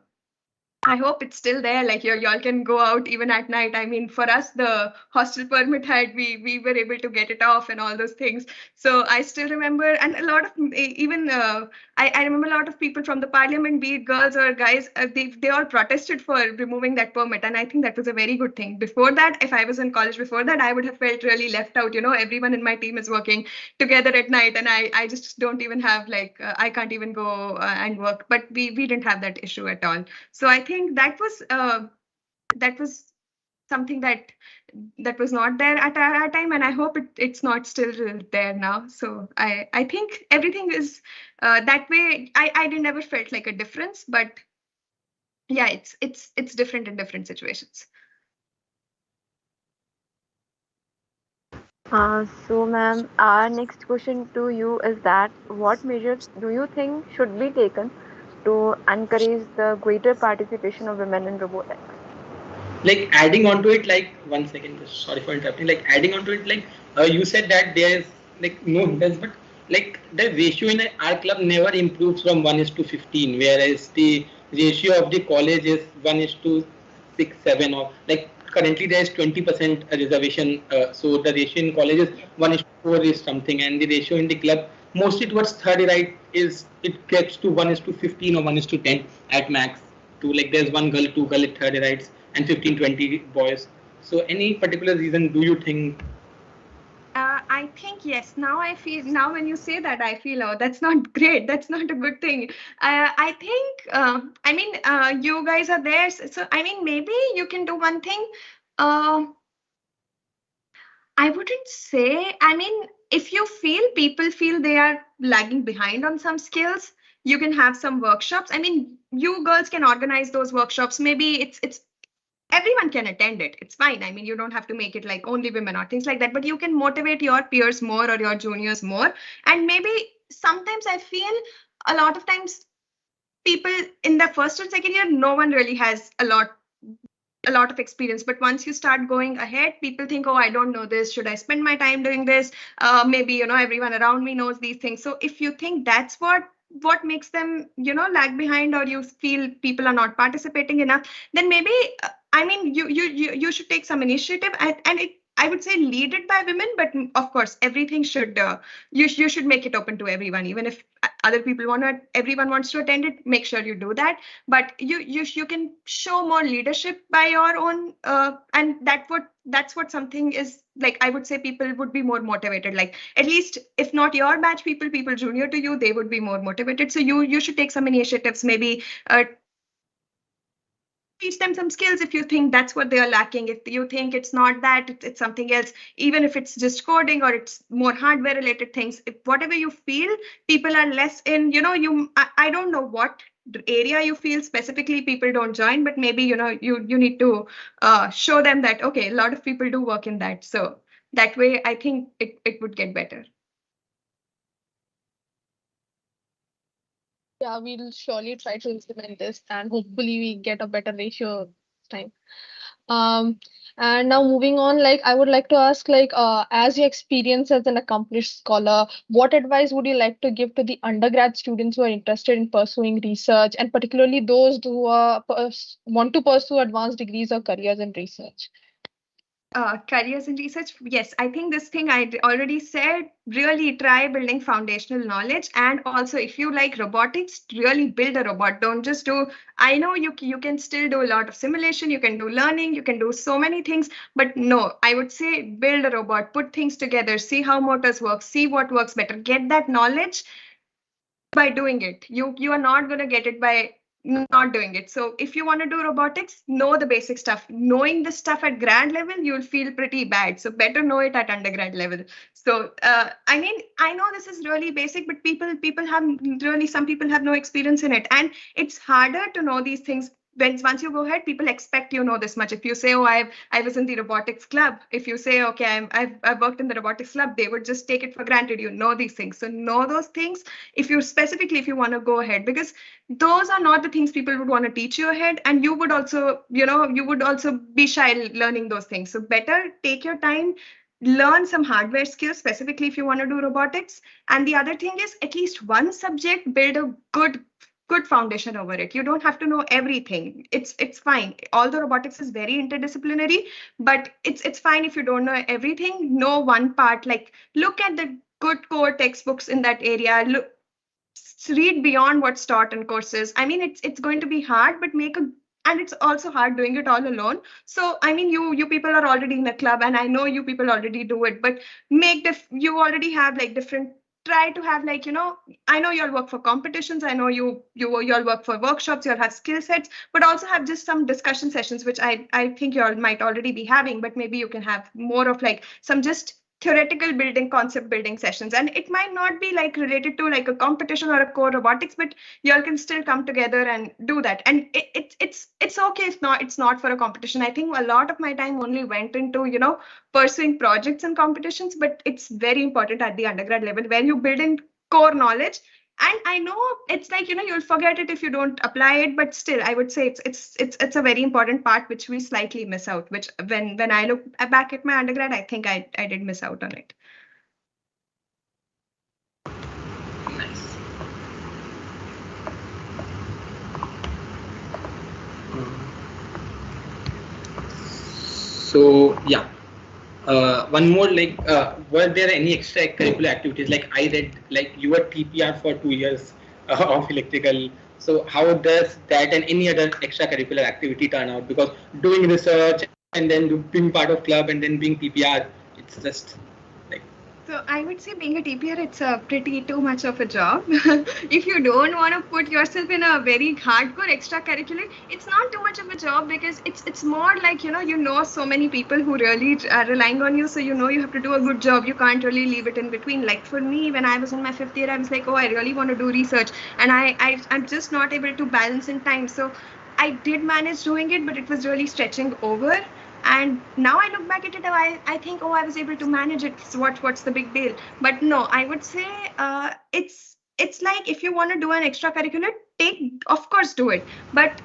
I hope it's still there. Like y'all can go out even at night. I mean, for us, the hostel permit we were able to get it off and all those things. So I still remember, and a lot of even I remember a lot of people from the parliament, be it girls or guys, they all protested for removing that permit, and I think that was a very good thing. Before that, if I was in college before that, I would have felt really left out. Everyone in my team is working together at night, and I just don't even have I can't even go and work. But we didn't have that issue at all. So I think that was something that was not there at our time, and I hope it's not still there now. So I think everything is that way. I didn't ever felt like a difference, but yeah, it's different in different situations. So, ma'am, our next question to you is that what measures do you think should be taken to encourage the greater participation of women in robotics? Like adding on to it, like 1 second, just sorry for interrupting. Like adding on to it, like you said that there is like no hindrance, but like the ratio in our club never improves from 1:15, whereas the ratio of the college is 1:6, 7, or like currently there is 20% reservation. So the ratio in college is 1:4 is something, and the ratio in the club mostly towards third right is it gets to 1:15 or 1:10 at max. To like there's one girl, two girl at third rights, and 15-20 boys. So any particular reason do you think? I think yes. Now I feel, now when you say that, I feel, oh, that's not great. That's not a good thing. I think, I mean, you guys are there. So, I mean, maybe you can do one thing. Uh, I wouldn't say, I mean, if you feel people feel they are lagging behind on some skills, you can have some workshops. I mean, you girls can organize those workshops. Maybe it's everyone can attend it. It's fine. I mean, you don't have to make it like only women or things like that, but you can motivate your peers more or your juniors more. And maybe sometimes I feel a lot of times people in the first or second year, no one really has a lot of experience, but once you start going ahead, people think, oh, I don't know this, should I spend my time doing this? Maybe, everyone around me knows these things. So if you think that's what makes them, lag behind, or you feel people are not participating enough, then maybe, I mean, you should take some initiative, and I would say lead it by women, but of course everything should, you should make it open to everyone. Even if other people want to, everyone wants to attend it, make sure you do that. But you can show more leadership by your own, and that's what something is like. I would say people would be more motivated, like at least if not your batch people junior to you, they would be more motivated. So you should take some initiatives, maybe teach them some skills if you think that's what they are lacking. If you think it's not that, it's something else, even if it's just coding or it's more hardware related things, if whatever you feel people are less in, I don't know what area you feel specifically people don't join, but maybe you need to show them that okay, a lot of people do work in that. So that way I think it would get better. Yeah, we'll surely try to implement this and hopefully we get a better ratio this time. Um, and now moving on, like I would like to ask, like, as your experience as an accomplished scholar, what advice would you like to give to the undergrad students who are interested in pursuing research, and particularly those who want to pursue advanced degrees or careers in research? Careers in research, yes, I think this thing I already said, really try building foundational knowledge. And also if you like robotics, really build a robot. Don't just do, I know you can still do a lot of simulation, you can do learning, you can do so many things, but no, I would say build a robot, put things together, see how motors work, see what works better, get that knowledge by doing it. You are not going to get it by not doing it. So if you want to do robotics, know the basic stuff. Knowing this stuff at grad level, you'll feel pretty bad. So better know it at undergrad level. So I mean, I know this is really basic, but people have really, some people have no experience in it, and it's harder to know these things when once you go ahead, people expect you know this much. If you say, oh, I was in the robotics club, if you say, okay, I've worked in the robotics club, they would just take it for granted you know these things. So know those things if you specifically, if you want to go ahead, because those are not the things people would want to teach you ahead, and you would also, you would also be shy learning those things. So better take your time, learn some hardware skills specifically if you want to do robotics. And the other thing is, at least one subject, build a good foundation over it. You don't have to know everything. It's fine. Although robotics is very interdisciplinary, but it's fine if you don't know everything. Know one part, like look at the good core textbooks in that area. Look, read beyond what's taught in courses. I mean, it's going to be hard, but and it's also hard doing it all alone. So I mean, you people are already in a club, and I know you people already do it, but you already have like different, try to have like, I know you'll work for competitions, I know you'll work for workshops, you'll have skill sets, but also have just some discussion sessions, which I think you all might already be having, but maybe you can have more of like some just theoretical building, concept building sessions, and it might not be like related to like a competition or a core robotics, but y'all can still come together and do that. And it's okay if not, it's not for a competition. I think a lot of my time only went into, you know, pursuing projects and competitions, but it's very important at the undergrad level where you build in core knowledge. And I know it's like, you know, you'll forget it if you don't apply it, but still I would say it's a very important part which we slightly miss out, which when I look back at my undergrad, I think I did miss out on it. Nice. So yeah, one more, like, were there any extracurricular activities? Like I read, like you were TPR for 2 years of electrical. So how does that and any other extracurricular activity turn out? Because doing research and then being part of club and then being TPR, it's just like. So I would say being a TPR, it's a pretty too much of a job. If you don't want to put yourself in a very hardcore extracurricular, it's not too much of a job because it's more like, you know so many people who really are relying on you. So you know you have to do a good job. You can't really leave it in between. Like for me, when I was in my 5th year, I was like, oh, I really want to do research, and I'm just not able to balance in time. So I did manage doing it, but it was really stretching over. And now I look back at it, I think, oh, I was able to manage it. So what's the big deal? But no, I would say it's like if you want to do an extracurricular, of course do it, but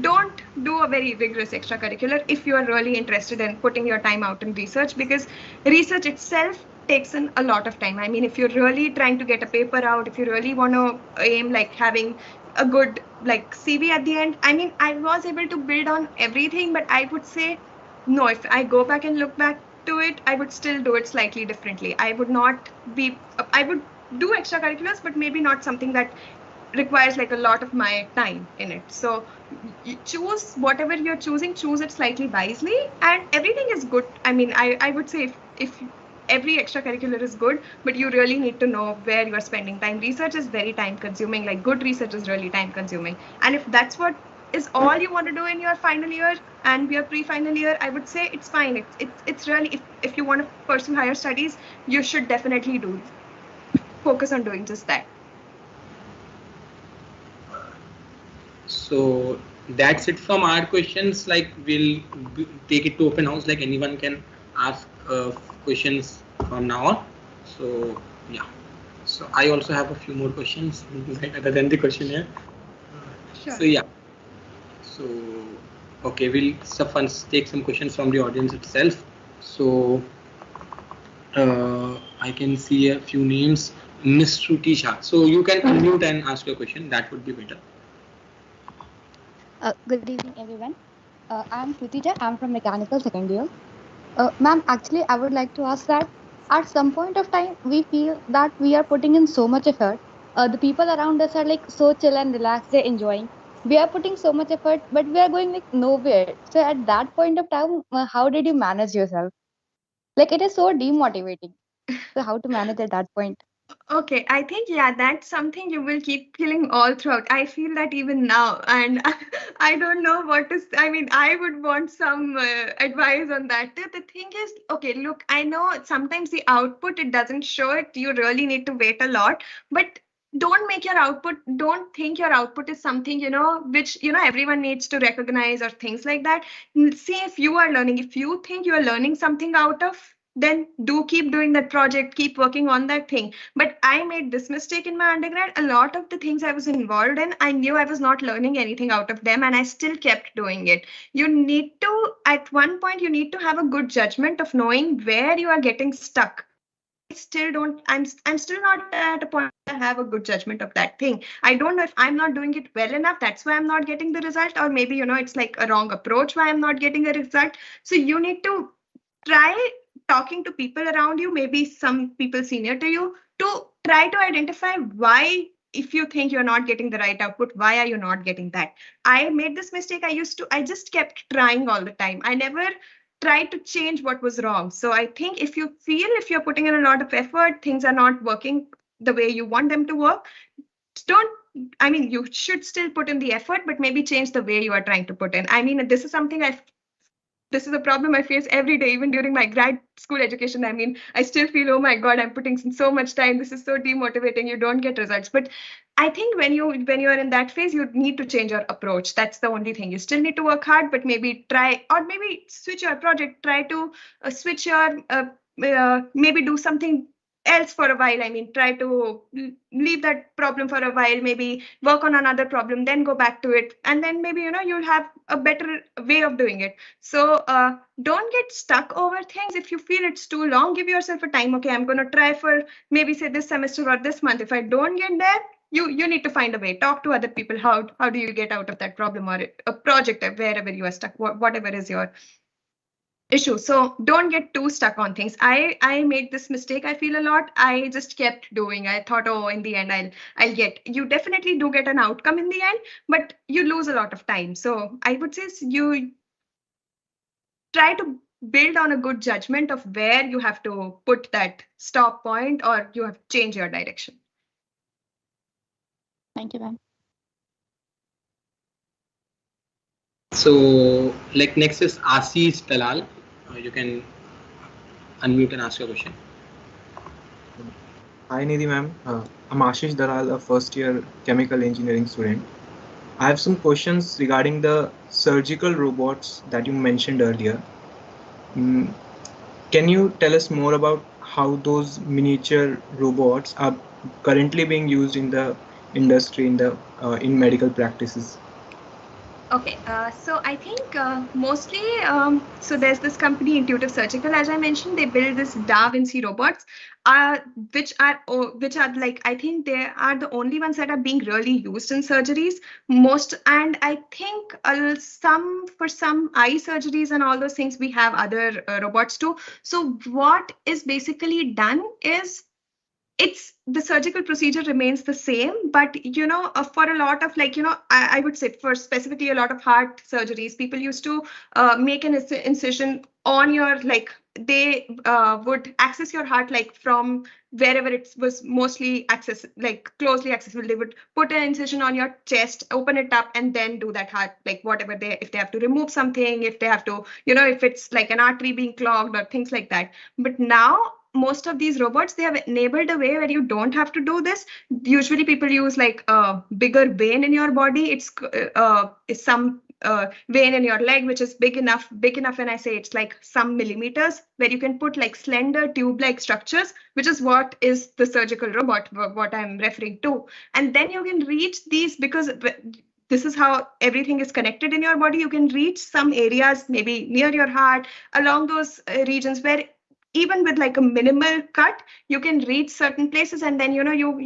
don't do a very vigorous extracurricular if you are really interested in putting your time out in research, because research itself takes in a lot of time. I mean, if you're really trying to get a paper out, if you really want to aim like having a good like CV at the end, I mean, I was able to build on everything, but I would say no, if I go back and look back to it, I would still do it slightly differently. I would do extracurriculars, but maybe not something that requires like a lot of my time in it. So you choose whatever you're choosing, choose it slightly wisely, and everything is good. I mean, I would say if every extracurricular is good, but you really need to know where you're spending time. Research is very time consuming, like good research is really time consuming. And if that's what is all you want to do in your final year and your pre-final year, I would say it's fine. It's really, if you want to pursue higher studies, you should definitely focus on doing just that. So that's it from our questions. Like we'll take it to open house, like anyone can ask questions from now on. So yeah, so I also have a few more questions other than the questionnaire. Sure. So yeah, so okay, we'll take some questions from the audience itself. So I can see a few names. Miss Shruti Shah. So you can unmute and ask your question. That would be better. Good evening, everyone. I'm Krutija. I'm from mechanical second year. Ma'am, actually, I would like to ask that at some point of time, we feel that we are putting in so much effort. The people around us are like so chill and relaxed, they're enjoying. We are putting so much effort, but we are going like nowhere. So at that point of time, how did you manage yourself? Like it is so demotivating. So how to manage at that point? Okay, I think, yeah, that's something you will keep feeling all throughout. I feel that even now, and I don't know what is, I mean, I would want some advice on that. The thing is, okay, look, I know sometimes the output, it doesn't show it. You really need to wait a lot, but don't think your output is something, which, everyone needs to recognize or things like that. See, if you are learning, if you think you are learning something out of, then do keep doing that project, keep working on that thing. But I made this mistake in my undergrad. A lot of the things I was involved in, I knew I was not learning anything out of them, and I still kept doing it. You need to, at one point, you need to have a good judgment of knowing where you are getting stuck. I'm still not at a point where I have a good judgment of that thing. I don't know if I'm not doing it well enough, that's why I'm not getting the result, or maybe, it's like a wrong approach why I'm not getting a result. So you need to try talking to people around you, maybe some people senior to you, to try to identify why, if you think you're not getting the right output, why are you not getting that? I made this mistake. I just kept trying all the time. I never tried to change what was wrong. So I think if you're putting in a lot of effort, things are not working the way you want them to work, you should still put in the effort, but maybe change the way you are trying to put in. I mean, this is something I've this is a problem I face every day, even during my grad school education. I mean, I still feel, oh my God, I'm putting so much time. This is so demotivating. You don't get results. But I think when you are in that phase, you need to change your approach. That's the only thing. You still need to work hard, but maybe try, or maybe switch your project. Try to switch your maybe do something else for a while. I mean, try to leave that problem for a while, maybe work on another problem, then go back to it. And then maybe, you'll have a better way of doing it. So don't get stuck over things. If you feel it's too long, give yourself a time. Okay, I'm going to try for maybe say this semester or this month. If I don't get there, you need to find a way. Talk to other people. How do you get out of that problem or a project wherever you are stuck, whatever is your issue. So don't get too stuck on things. I made this mistake, I feel, a lot. I just kept doing. I thought, oh, in the end I'll get. You definitely do get an outcome in the end, but you lose a lot of time. So I would say you try to build on a good judgment of where you have to put that stop point, or you have to change your direction. Thank you, ma'am. So, like, next is Ashish Dalal. You can unmute and ask your question. Hi Nidhi ma'am, I'm Ashish Dalal, a first year chemical engineering student. I have some questions regarding the surgical robots that you mentioned earlier. Can you tell us more about how those miniature robots are currently being used in the industry, in medical practices? Okay, so I think mostly, so there's this company, Intuitive Surgical, as I mentioned. They build this Da Vinci robots, which are like, I think they are the only ones that are being really used in surgeries most. And I think for some eye surgeries and all those things, we have other robots too. So what is basically done is, it's the surgical procedure remains the same, but for a lot of, like, I would say for specifically a lot of heart surgeries, people used to make an incision on your, like, they would access your heart, like, from wherever it was mostly closely accessible. They would put an incision on your chest, open it up, and then do that heart, like, whatever if they have to remove something, if they have to, if it's like an artery being clogged or things like that. But now most of these robots, they have enabled a way where you don't have to do this. Usually people use like a bigger vein in your body. It's some vein in your leg, which is big enough when I say it's like some millimeters, where you can put like slender tube-like structures, which is what is the surgical robot, what I'm referring to. And then you can reach these, because this is how everything is connected in your body. You can reach some areas, maybe near your heart, along those regions where even with like a minimal cut, you can reach certain places. And then you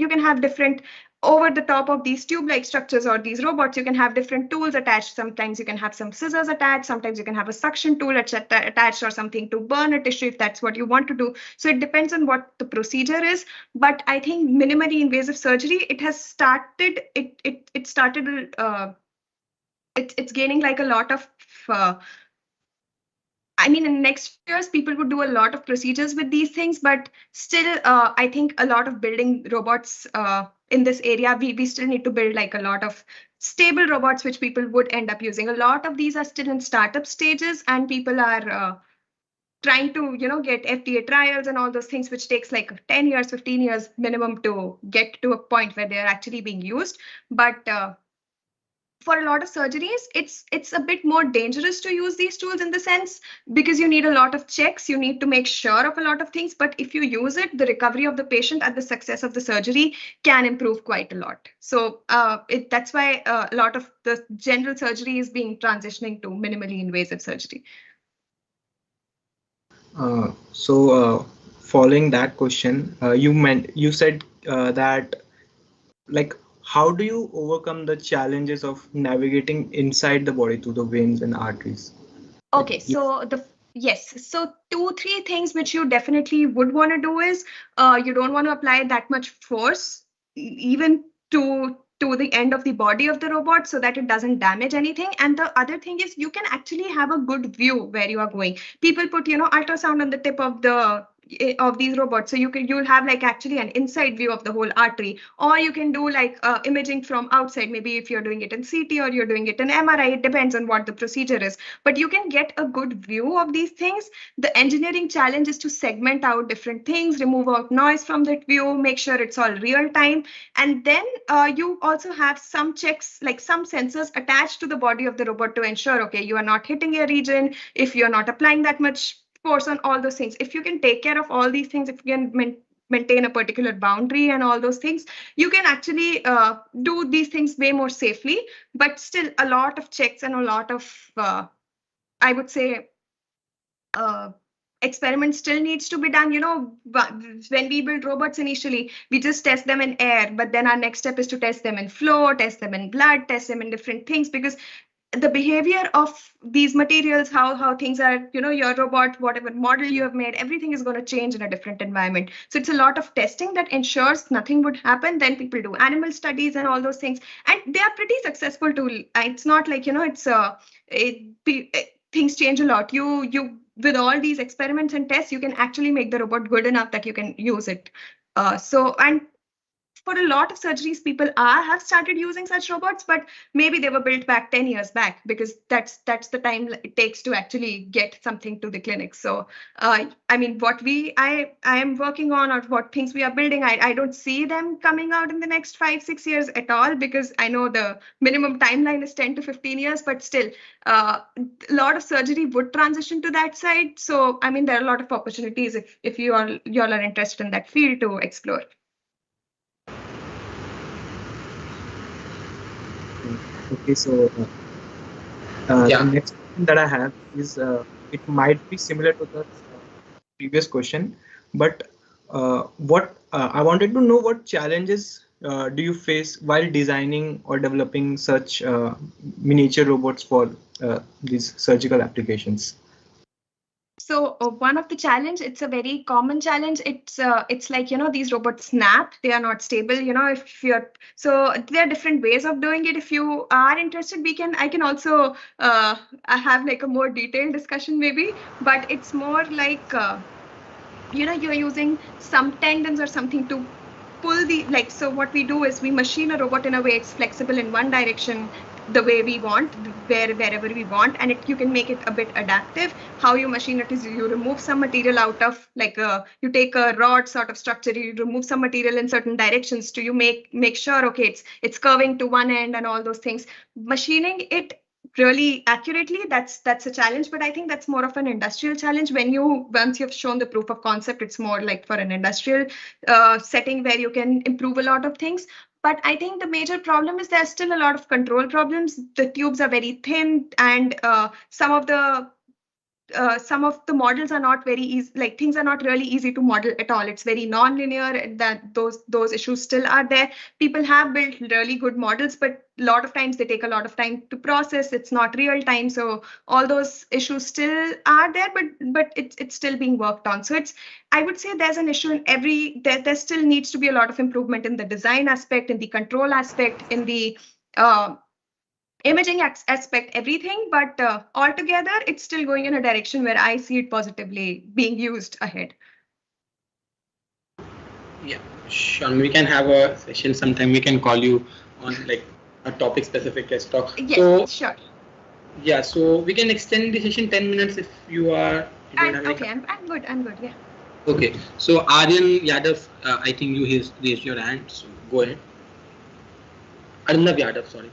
can have different, over the top of these tube-like structures or these robots, you can have different tools attached. Sometimes you can have some scissors attached, sometimes you can have a suction tool attached, or something to burn a tissue if that's what you want to do. So it depends on what the procedure is. But I think minimally invasive surgery, it has started, it started it's gaining like a lot of I mean, in next years, people would do a lot of procedures with these things, but still, I think a lot of building robots in this area, we still need to build like a lot of stable robots, which people would end up using. A lot of these are still in startup stages, and people are trying to, get FDA trials and all those things, which takes like 10 years, 15 years minimum to get to a point where they're actually being used. But for a lot of surgeries, it's a bit more dangerous to use these tools, in the sense, because you need a lot of checks, you need to make sure of a lot of things. But if you use it, the recovery of the patient and the success of the surgery can improve quite a lot. So that's why a lot of the general surgery is being transitioning to minimally invasive surgery. Following that question, you said that, like, how do you overcome the challenges of navigating inside the body through the veins and arteries? Okay, so yes, so 2-3 things which you definitely would want to do is, you don't want to apply that much force, even to the end of the body of the robot, so that it doesn't damage anything. And the other thing is, you can actually have a good view where you are going. People put ultrasound on the tip of the of these robots. So you'll have like actually an inside view of the whole artery, or you can do like imaging from outside. Maybe if you're doing it in CT or you're doing it in MRI, it depends on what the procedure is. But you can get a good view of these things. The engineering challenge is to segment out different things, remove out noise from that view, make sure it's all real time. And then you also have some checks, like some sensors attached to the body of the robot to ensure, okay, you are not hitting a region, if you're not applying that much force on all those things. If you can take care of all these things, if you can maintain a particular boundary and all those things, you can actually do these things way more safely. But still, a lot of checks and a lot of, I would say, experiment still needs to be done. When we build robots initially, we just test them in air, but then our next step is to test them in flow, test them in blood, test them in different things, because the behavior of these materials, how things are, your robot, whatever model you have made, everything is going to change in a different environment. So it's a lot of testing that ensures nothing would happen. Then people do animal studies and all those things, and they are pretty successful too. It's not like, things change a lot. You with all these experiments and tests, you can actually make the robot good enough that you can use it. And for a lot of surgeries, people have started using such robots, but maybe they were built back 10 years back, because that's the time it takes to actually get something to the clinic. So I mean, what I am working on, or what things we are building, I don't see them coming out in the next 5-6 years at all, because I know the minimum timeline is 10 to 15 years, but still a lot of surgery would transition to that side. So I mean, there are a lot of opportunities if you all are interested in that field to explore. Okay, so the next question that I have is, it might be similar to the previous question, but what I wanted to know, what challenges do you face while designing or developing such miniature robots for these surgical applications? So one of the challenge, it's a very common challenge. It's like, these robots snap. They are not stable. So there are different ways of doing it. If you are interested, I can also have like a more detailed discussion maybe. But it's more like, you're using some tendons or something to pull so what we do is we machine a robot in a way it's flexible in one direction, the way we want, wherever we want, and you can make it a bit adaptive. How you machine it is you remove some material out of, like you take a rod sort of structure, you remove some material in certain directions to make sure, okay, it's curving to one end and all those things. Machining it really accurately, that's a challenge, but I think that's more of an industrial challenge. Once you've shown the proof of concept, it's more like for an industrial setting where you can improve a lot of things. But I think the major problem is there's still a lot of control problems. The tubes are very thin, and some of the models are not very easy, like things are not really easy to model at all. It's very non-linear, that those issues still are there. People have built really good models, but a lot of times they take a lot of time to process. It's not real time. So all those issues still are there, but it's still being worked on. So I would say there's an issue in there still needs to be a lot of improvement in the design aspect, in the control aspect, in the imaging aspect, everything, but altogether it's still going in a direction where I see it positively being used ahead. Yeah, sure. We can have a session sometime. We can call you on like a topic specific test talk. Yes, so, sure. Yeah, so we can extend the session 10 minutes if you are. Okay, I'm good. Yeah. Okay, so Aryan Yadav, I think you raised your hand, so go ahead. Arnav Yadav, sorry.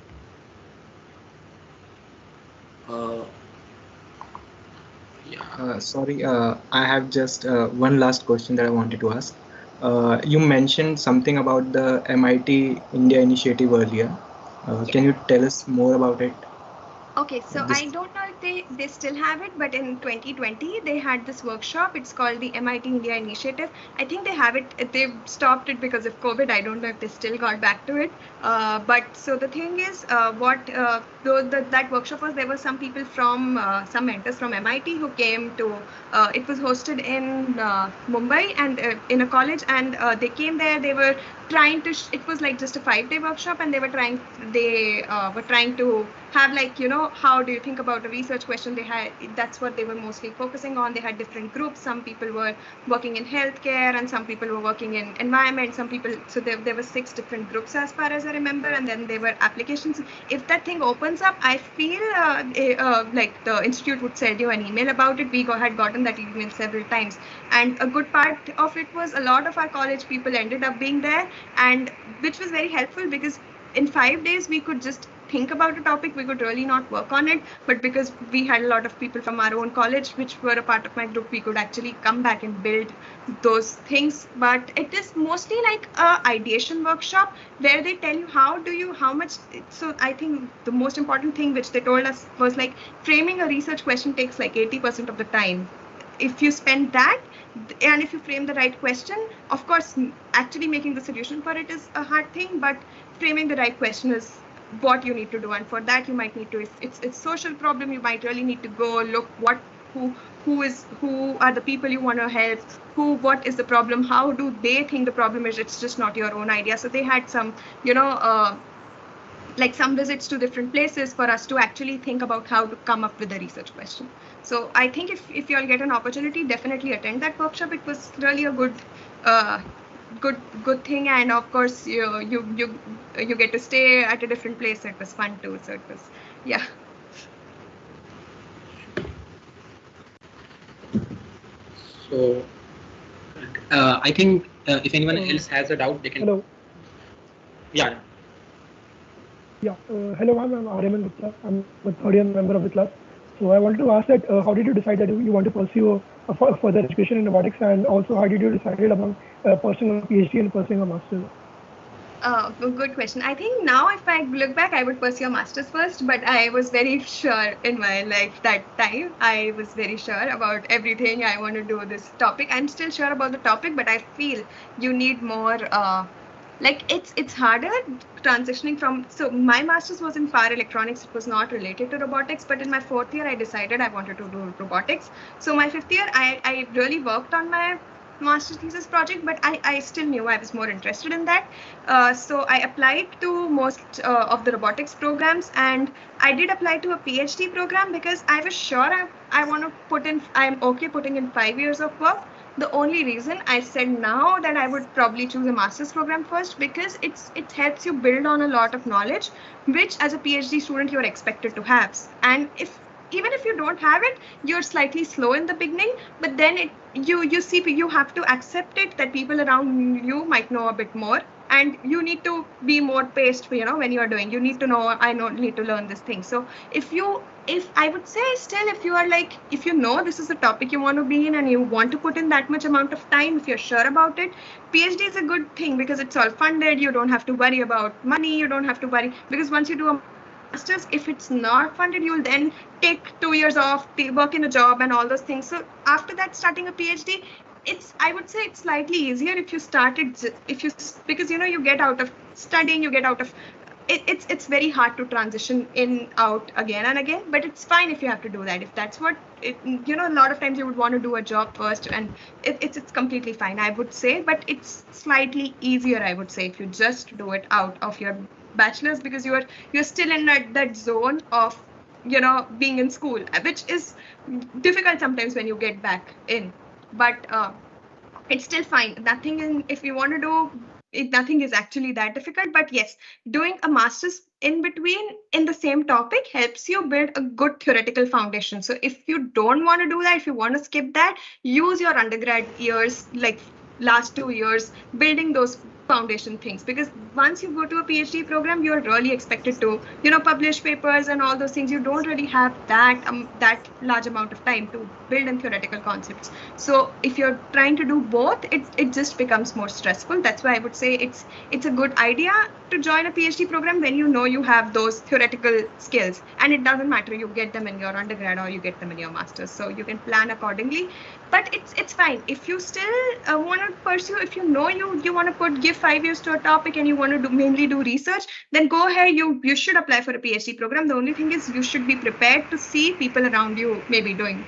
Sorry, I have just one last question that I wanted to ask. You mentioned something about the MIT India initiative earlier. Can you tell us more about it? Okay, so I don't know if they still have it, but in 2020 they had this workshop. It's called the MIT India Initiative. I think they have it. They've stopped it because of COVID. I don't know if they still got back to it. But so the thing is, that workshop was, there were some people from some mentors from MIT who came to. It was hosted in Mumbai and in a college, and they came there. They were trying to it was like just a 5-day workshop, and they were trying to have, like, how do you think about a research question. That's what they were mostly focusing on. They had different groups. Some people were working in healthcare, and some people were working in environment, some people, so there were 6 different groups as far as I remember, and then there were applications. If that thing opens up, I feel like the institute would send you an email about it. We had gotten that email several times, and a good part of it was a lot of our college people ended up being there, and which was very helpful, because in 5 days we could just think about a topic. We could really not work on it, but because we had a lot of people from our own college which were a part of my group, we could actually come back and build those things. But it is mostly like a ideation workshop where they tell you how much. So I think the most important thing which they told us was, like, framing a research question takes like 80% of the time. If you spend that, and if you frame the right question, of course actually making the solution for it is a hard thing, but framing the right question is what you need to do. And for that you might need to, if it's social problem, you might really need to go look who are the people you want to help, what is the problem, how do they think the problem is. It's just not your own idea. So they had some like some visits to different places for us to actually think about how to come up with a research question. So I think if you all get an opportunity, definitely attend that workshop. It was really a good thing, and of course you get to stay at a different place, so it was fun too. So it was, yeah. So I think if anyone else has a doubt, they can. Hello. Yeah. Yeah. Hello, ma'am. I'm Aryaman Gupta. I'm a third year member of the class. So I wanted to ask that how did you decide that you want to pursue further education in robotics, and also how did you decide among pursuing a PhD and pursuing a master's? Good question. I think now if I look back, I would pursue a master's first, but I was very sure in my life that time. I was very sure about everything. I want to do this topic. I'm still sure about the topic, but I feel you need more, like it's harder transitioning from, so my master's was in power electronics. It was not related to robotics, but in my 4th year, I decided I wanted to do robotics. So my 5th year, I really worked on my master's thesis project, but I still knew I was more interested in that. So I applied to most of the robotics programs, and I did apply to a PhD program because I was sure I want to I'm okay putting in 5 years of work. The only reason I said now that I would probably choose a master's program first, because it helps you build on a lot of knowledge, which as a PhD student you're expected to have. And even if you don't have it, you're slightly slow in the beginning, but then you have to accept it that people around you might know a bit more, and you need to be more paced, when you are doing. You need to know, I need to learn this thing. So if I would say still, if you are like, if you know this is a topic you want to be in and you want to put in that much amount of time, if you're sure about it, PhD is a good thing because it's all funded. You don't have to worry about money. You don't have to worry, because once you do a master's, if it's not funded, you'll then take 2 years off, work in a job and all those things. So after that, starting a PhD, I would say it's slightly easier if you started, because you get out of studying, you get out of it's very hard to transition in out again and again, but it's fine if you have to do that. If that's what a lot of times you would want to do a job first, and it's completely fine, I would say. But it's slightly easier, I would say, if you just do it out of your bachelor's, because you're still in that zone of being in school, which is difficult sometimes when you get back in. But it's still fine. If you want to do it, nothing is actually that difficult. But yes, doing a master's in between in the same topic helps you build a good theoretical foundation. So if you don't want to do that, if you want to skip that, use your undergrad years, like last 2 years, building those foundation things, because once you go to a PhD program, you're really expected to publish papers and all those things. You don't really have that large amount of time to build in theoretical concepts. So if you're trying to do both, it just becomes more stressful. That's why I would say it's a good idea to join a PhD program when you have those theoretical skills, and it doesn't matter you get them in your undergrad or you get them in your master's. So you can plan accordingly. But it's fine if you still want to pursue, if you want to give 5 years to a topic and you want to mainly do research, then go ahead. You should apply for a PhD program. The only thing is you should be prepared to see people around you maybe doing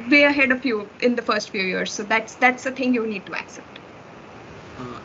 way ahead of you in the first few years. So that's the thing you need to accept.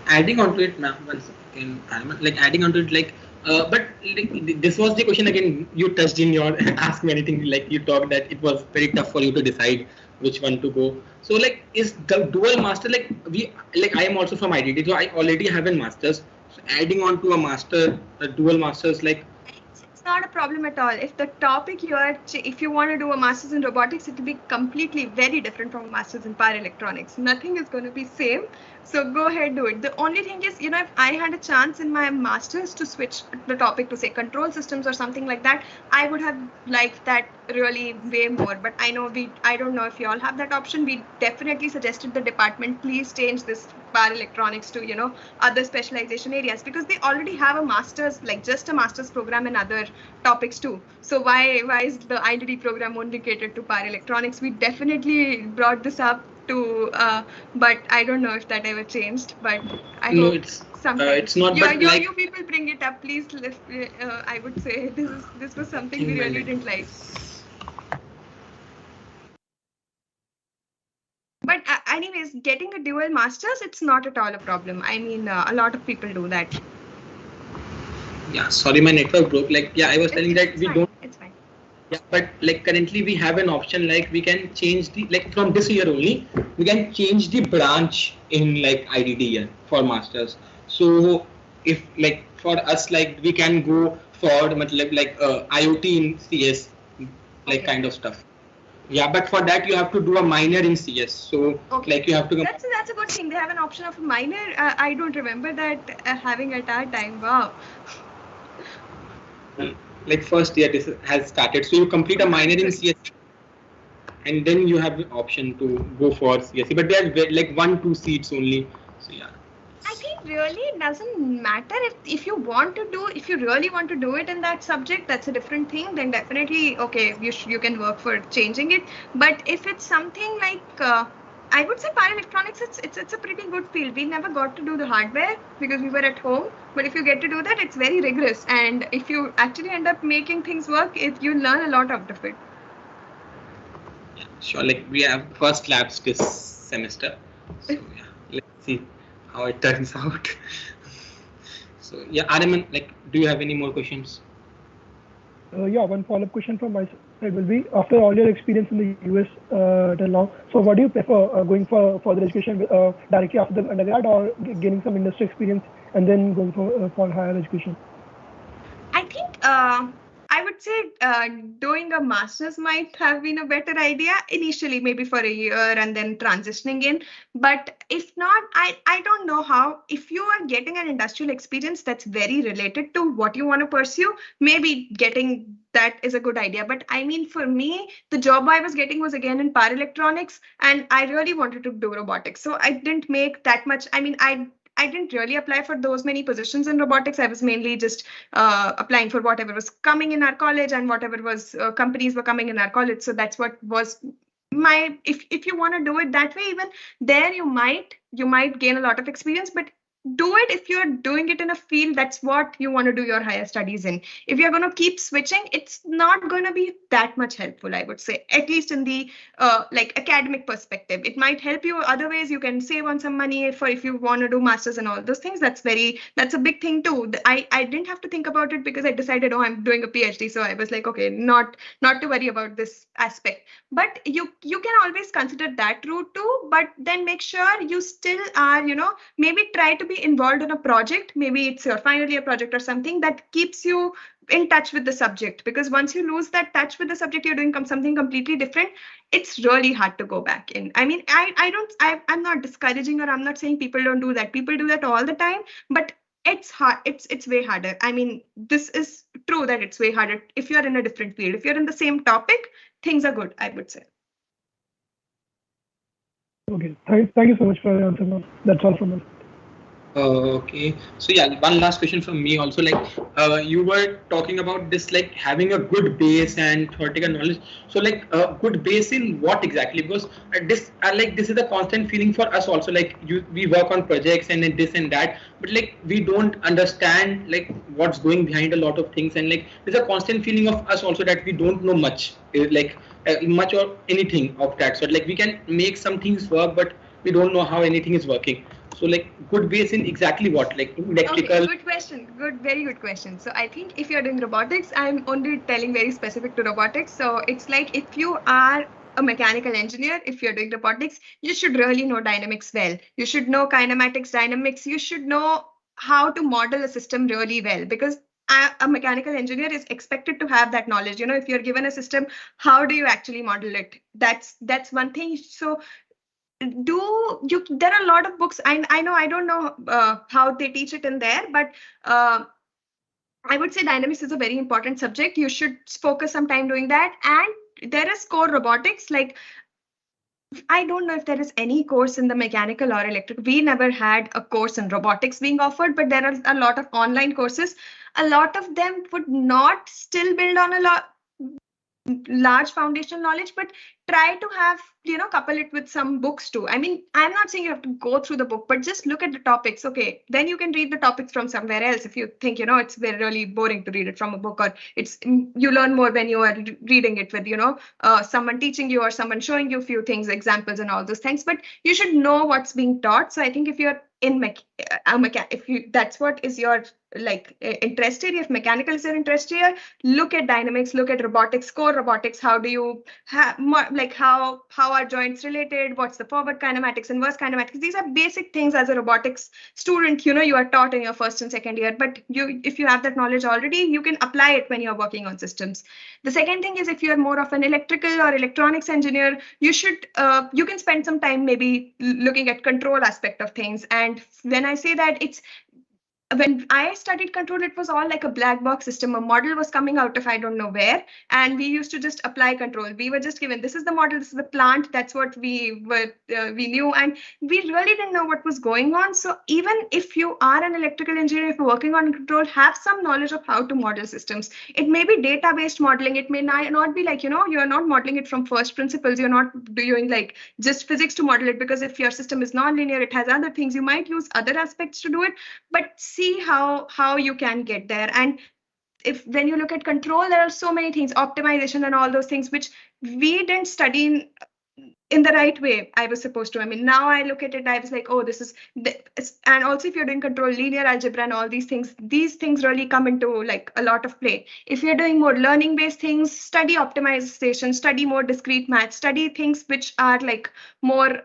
Adding on to it now, once again, like adding on to it, like, but like, this was the question again. You touched in your ask me anything. Like you talked that it was very tough for you to decide which one to go. So like, is the dual master like I am also from IDT, so I already have a master's. So adding on to a master, a dual masters, like it's not a problem at all. If the topic you are, if you want to do a master's in robotics, it will be completely very different from a master's in power electronics. Nothing is going to be same. So go ahead, do it. The only thing is, if I had a chance in my master's to switch the topic to say control systems or something like that, I would have liked that really way more. But I don't know if you all have that option. We definitely suggested the department, please change this power electronics to, other specialization areas, because they already have a master's, like just a master's program in other topics too. So why is the IDD program only catered to power electronics? We definitely brought this up to, but I don't know if that ever changed. But I hope it's not. But you people bring it up, please. I would say this was something we really didn't like. But anyways, getting a dual master's, it's not at all a problem. I mean, a lot of people do that. Yeah, sorry, my network broke. Like, yeah, I was telling that we don't. It's fine. Yeah, but like currently we have an option, like we can change the, like from this year only, we can change the branch in like IDD year for masters. So if like for us, like we can go for like IoT in CS, like kind of stuff. Yeah, but for that you have to do a minor in CS. So like you have to. That's a good thing. They have an option of a minor. I don't remember that having at our time. Wow. Like first year this has started, so you complete a minor in CSE and then you have the option to go for CSE, but there are like 1-2 seats only. So yeah, I think really it doesn't matter if you want to do, if you really want to do it in that subject, that's a different thing. Then definitely you can work for changing it. But if it's something like I would say power electronics, it's a pretty good field. We never got to do the hardware because we were at home. But if you get to do that, it's very rigorous. And if you actually end up making things work, you learn a lot out of it. Yeah, sure. Like we have first labs this semester. So yeah, let's see how it turns out. So yeah, Araman, like, do you have any more questions? Yeah, one follow-up question from my side will be, after all your experience in the US till now, so what do you prefer, going for further education directly after the undergrad, or gaining some industry experience and then going for higher education? I think I would say doing a master's might have been a better idea initially, maybe for a year and then transitioning in. But if not, I don't know how. If you are getting an industrial experience that's very related to what you want to pursue, maybe getting that is a good idea. But I mean, for me, the job I was getting was again in power electronics, and I really wanted to do robotics. So I didn't make that much. I mean, I didn't really apply for those many positions in robotics. I was mainly just applying for whatever was coming in our college and whatever was companies were coming in our college. So that's what was my, if you want to do it that way, even there you might gain a lot of experience, but do it if you're doing it in a field that's what you want to do your higher studies in. If you're going to keep switching, it's not going to be that much helpful, I would say, at least in the like academic perspective. It might help you other ways. You can save on some money for if you want to do masters and all those things. That's a big thing too. I didn't have to think about it because I decided, oh, I'm doing a PhD, so I was like, okay, not to worry about this aspect. But you can always consider that route too, but then make sure you still are, maybe try to be involved in a project. Maybe it's your final year project or something that keeps you in touch with the subject, because once you lose that touch with the subject, you're doing something completely different. It's really hard to go back in. I mean, I'm not discouraging, or I'm not saying people don't do that. People do that all the time, but it's hard. It's way harder. I mean, this is true that it's way harder if you're in a different field. If you're in the same topic, things are good, I would say. Okay, thank you so much for your answer, ma'am. That's all from us. Okay, so yeah, one last question from me also. Like, you were talking about this, like having a good base and theoretical knowledge. So, like, good base in what exactly? Because this is a constant feeling for us also. Like, we work on projects and then this and that, but like we don't understand like what's going behind a lot of things, and like there's a constant feeling of us also that we don't know much, much or anything of that sort. Like, we can make some things work, but we don't know how anything is working. So like good base in exactly what? Like electrical? Okay, good question. Very good question. So I think if you're doing robotics, I'm only telling very specific to robotics. So it's like if you are a mechanical engineer, if you're doing robotics, you should really know dynamics well. You should know kinematics, dynamics. You should know how to model a system really well, because a mechanical engineer is expected to have that knowledge. You know, if you're given a system, how do you actually model it? That's one thing. So there are a lot of books. I know, I don't know how they teach it in there, but I would say dynamics is a very important subject. You should focus some time doing that. And there is core robotics. Like, I don't know if there is any course in the mechanical or electric. We never had a course in robotics being offered, but there are a lot of online courses. A lot of them would not still build on a large foundational knowledge, but try to have, couple it with some books too. I mean, I'm not saying you have to go through the book, but just look at the topics. Okay, then you can read the topics from somewhere else if you think, it's very really boring to read it from a book, or you learn more when you are reading it with, someone teaching you or someone showing you a few things, examples and all those things. But you should know what's being taught. So I think if you're in if you that's what is your interest area, if mechanical is your interest area, look at dynamics, look at robotics, core robotics. How do you have how are joints related, what's the forward kinematics, inverse kinematics? These are basic things as a robotics student, you are taught in your first and second year, but if you have that knowledge already, you can apply it when you're working on systems. The second thing is, if you're more of an electrical or electronics engineer, you can spend some time maybe looking at control aspect of things. And when I say that, it's when I studied control, it was all like a black box system. A model was coming out of I don't know where, and we used to just apply control. We were just given, this is the model, this is the plant. That's what we knew, and we really didn't know what was going on. So even if you are an electrical engineer, if you're working on control, have some knowledge of how to model systems. It may be data-based modeling. It may not be like, you're not modeling it from first principles. You're not doing like just physics to model it, because if your system is non-linear, it has other things. You might use other aspects to do it, but see how you can get there. And if when you look at control, there are so many things, optimization and all those things, which we didn't study in the right way I was supposed to. I mean, now I look at it, I was like, oh, this is and also if you're doing control, linear algebra and all these things really come into like a lot of play. If you're doing more learning based things, study optimization, study more discrete math, study things which are like more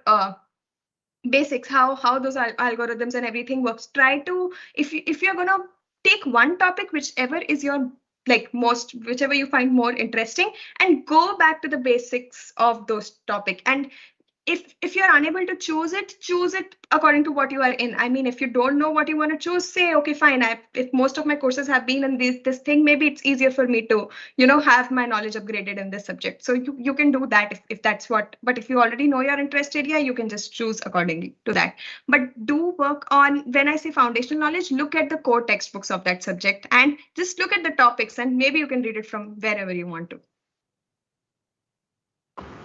basics, how those algorithms and everything works. Try to, if you're gonna take one topic, whichever is your whichever you find more interesting, and go back to the basics of those topic. And if you're unable to choose it according to what you are in. I mean, if you don't know what you want to choose, say, okay, fine, if most of my courses have been in this thing, maybe it's easier for me to have my knowledge upgraded in this subject. So you can do that if that's what. But if you already know your interest area, you can just choose accordingly to that. But do work on, when I say foundational knowledge, look at the core textbooks of that subject and just look at the topics, and maybe you can read it from wherever you want to.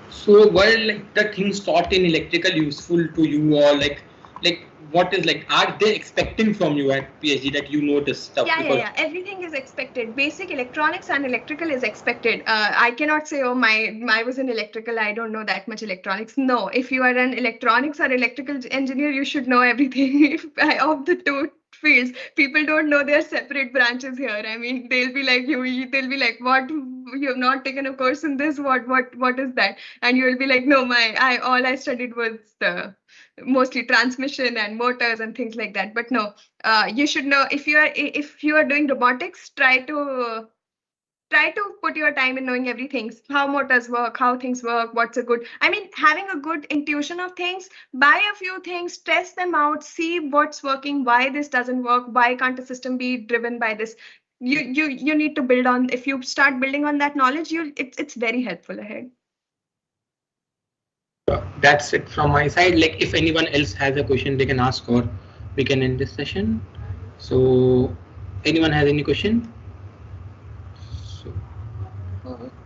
So while like the things taught in electrical useful to you, or like what is are they expecting from you at PhD that you know this stuff? Yeah. Everything is expected. Basic electronics and electrical is expected. I cannot say, oh, I was in electrical, I don't know that much electronics. No, if you are an electronics or electrical engineer, you should know everything of the two fields. People don't know their separate branches here. I mean, they'll be like, what? You have not taken a course in this? What is that? And you'll be like, no, all I studied was mostly transmission and motors and things like that. But no, you should know, if you are doing robotics, try to put your time in knowing everything, how motors work, how things work, what's a good, I mean, having a good intuition of things. Buy a few things, test them out, see what's working, why this doesn't work, why can't a system be driven by this. You need to build on. If you start building on that knowledge, it's very helpful ahead. That's it from my side. Like, if anyone else has a question, they can ask, or we can end this session. So anyone has any question?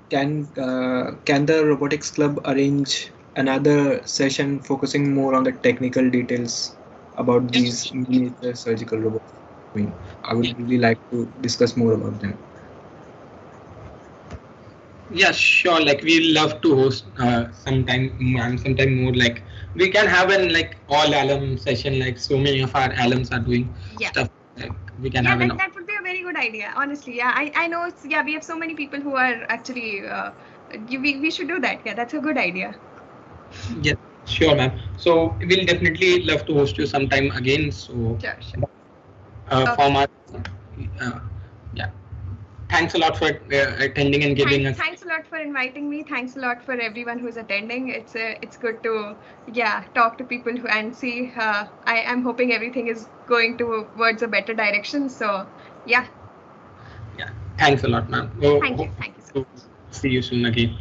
Can the robotics club arrange another session focusing more on the technical details about these miniature surgical robots? I mean, I would really like to discuss more about them. Yeah, sure. Like we love to host sometime, ma'am, sometime more. Like we can have an like all alum session. Like so many of our alums are doing Yeah. stuff. Like we can Yeah, have an. that would be a very good idea. Honestly, yeah, I know it's yeah we have so many people who are actually we should do that. Yeah, that's a good idea. Yeah, sure, ma'am. So we'll definitely love to host you sometime again. So Sure. from our yeah, thanks a lot for attending and giving us. Thanks a lot for inviting me. Thanks a lot for everyone who's attending. It's good to talk to people who and see. I'm hoping everything is going towards a better direction. So yeah. Yeah, thanks a lot, ma'am. Thank you so much. See you soon again.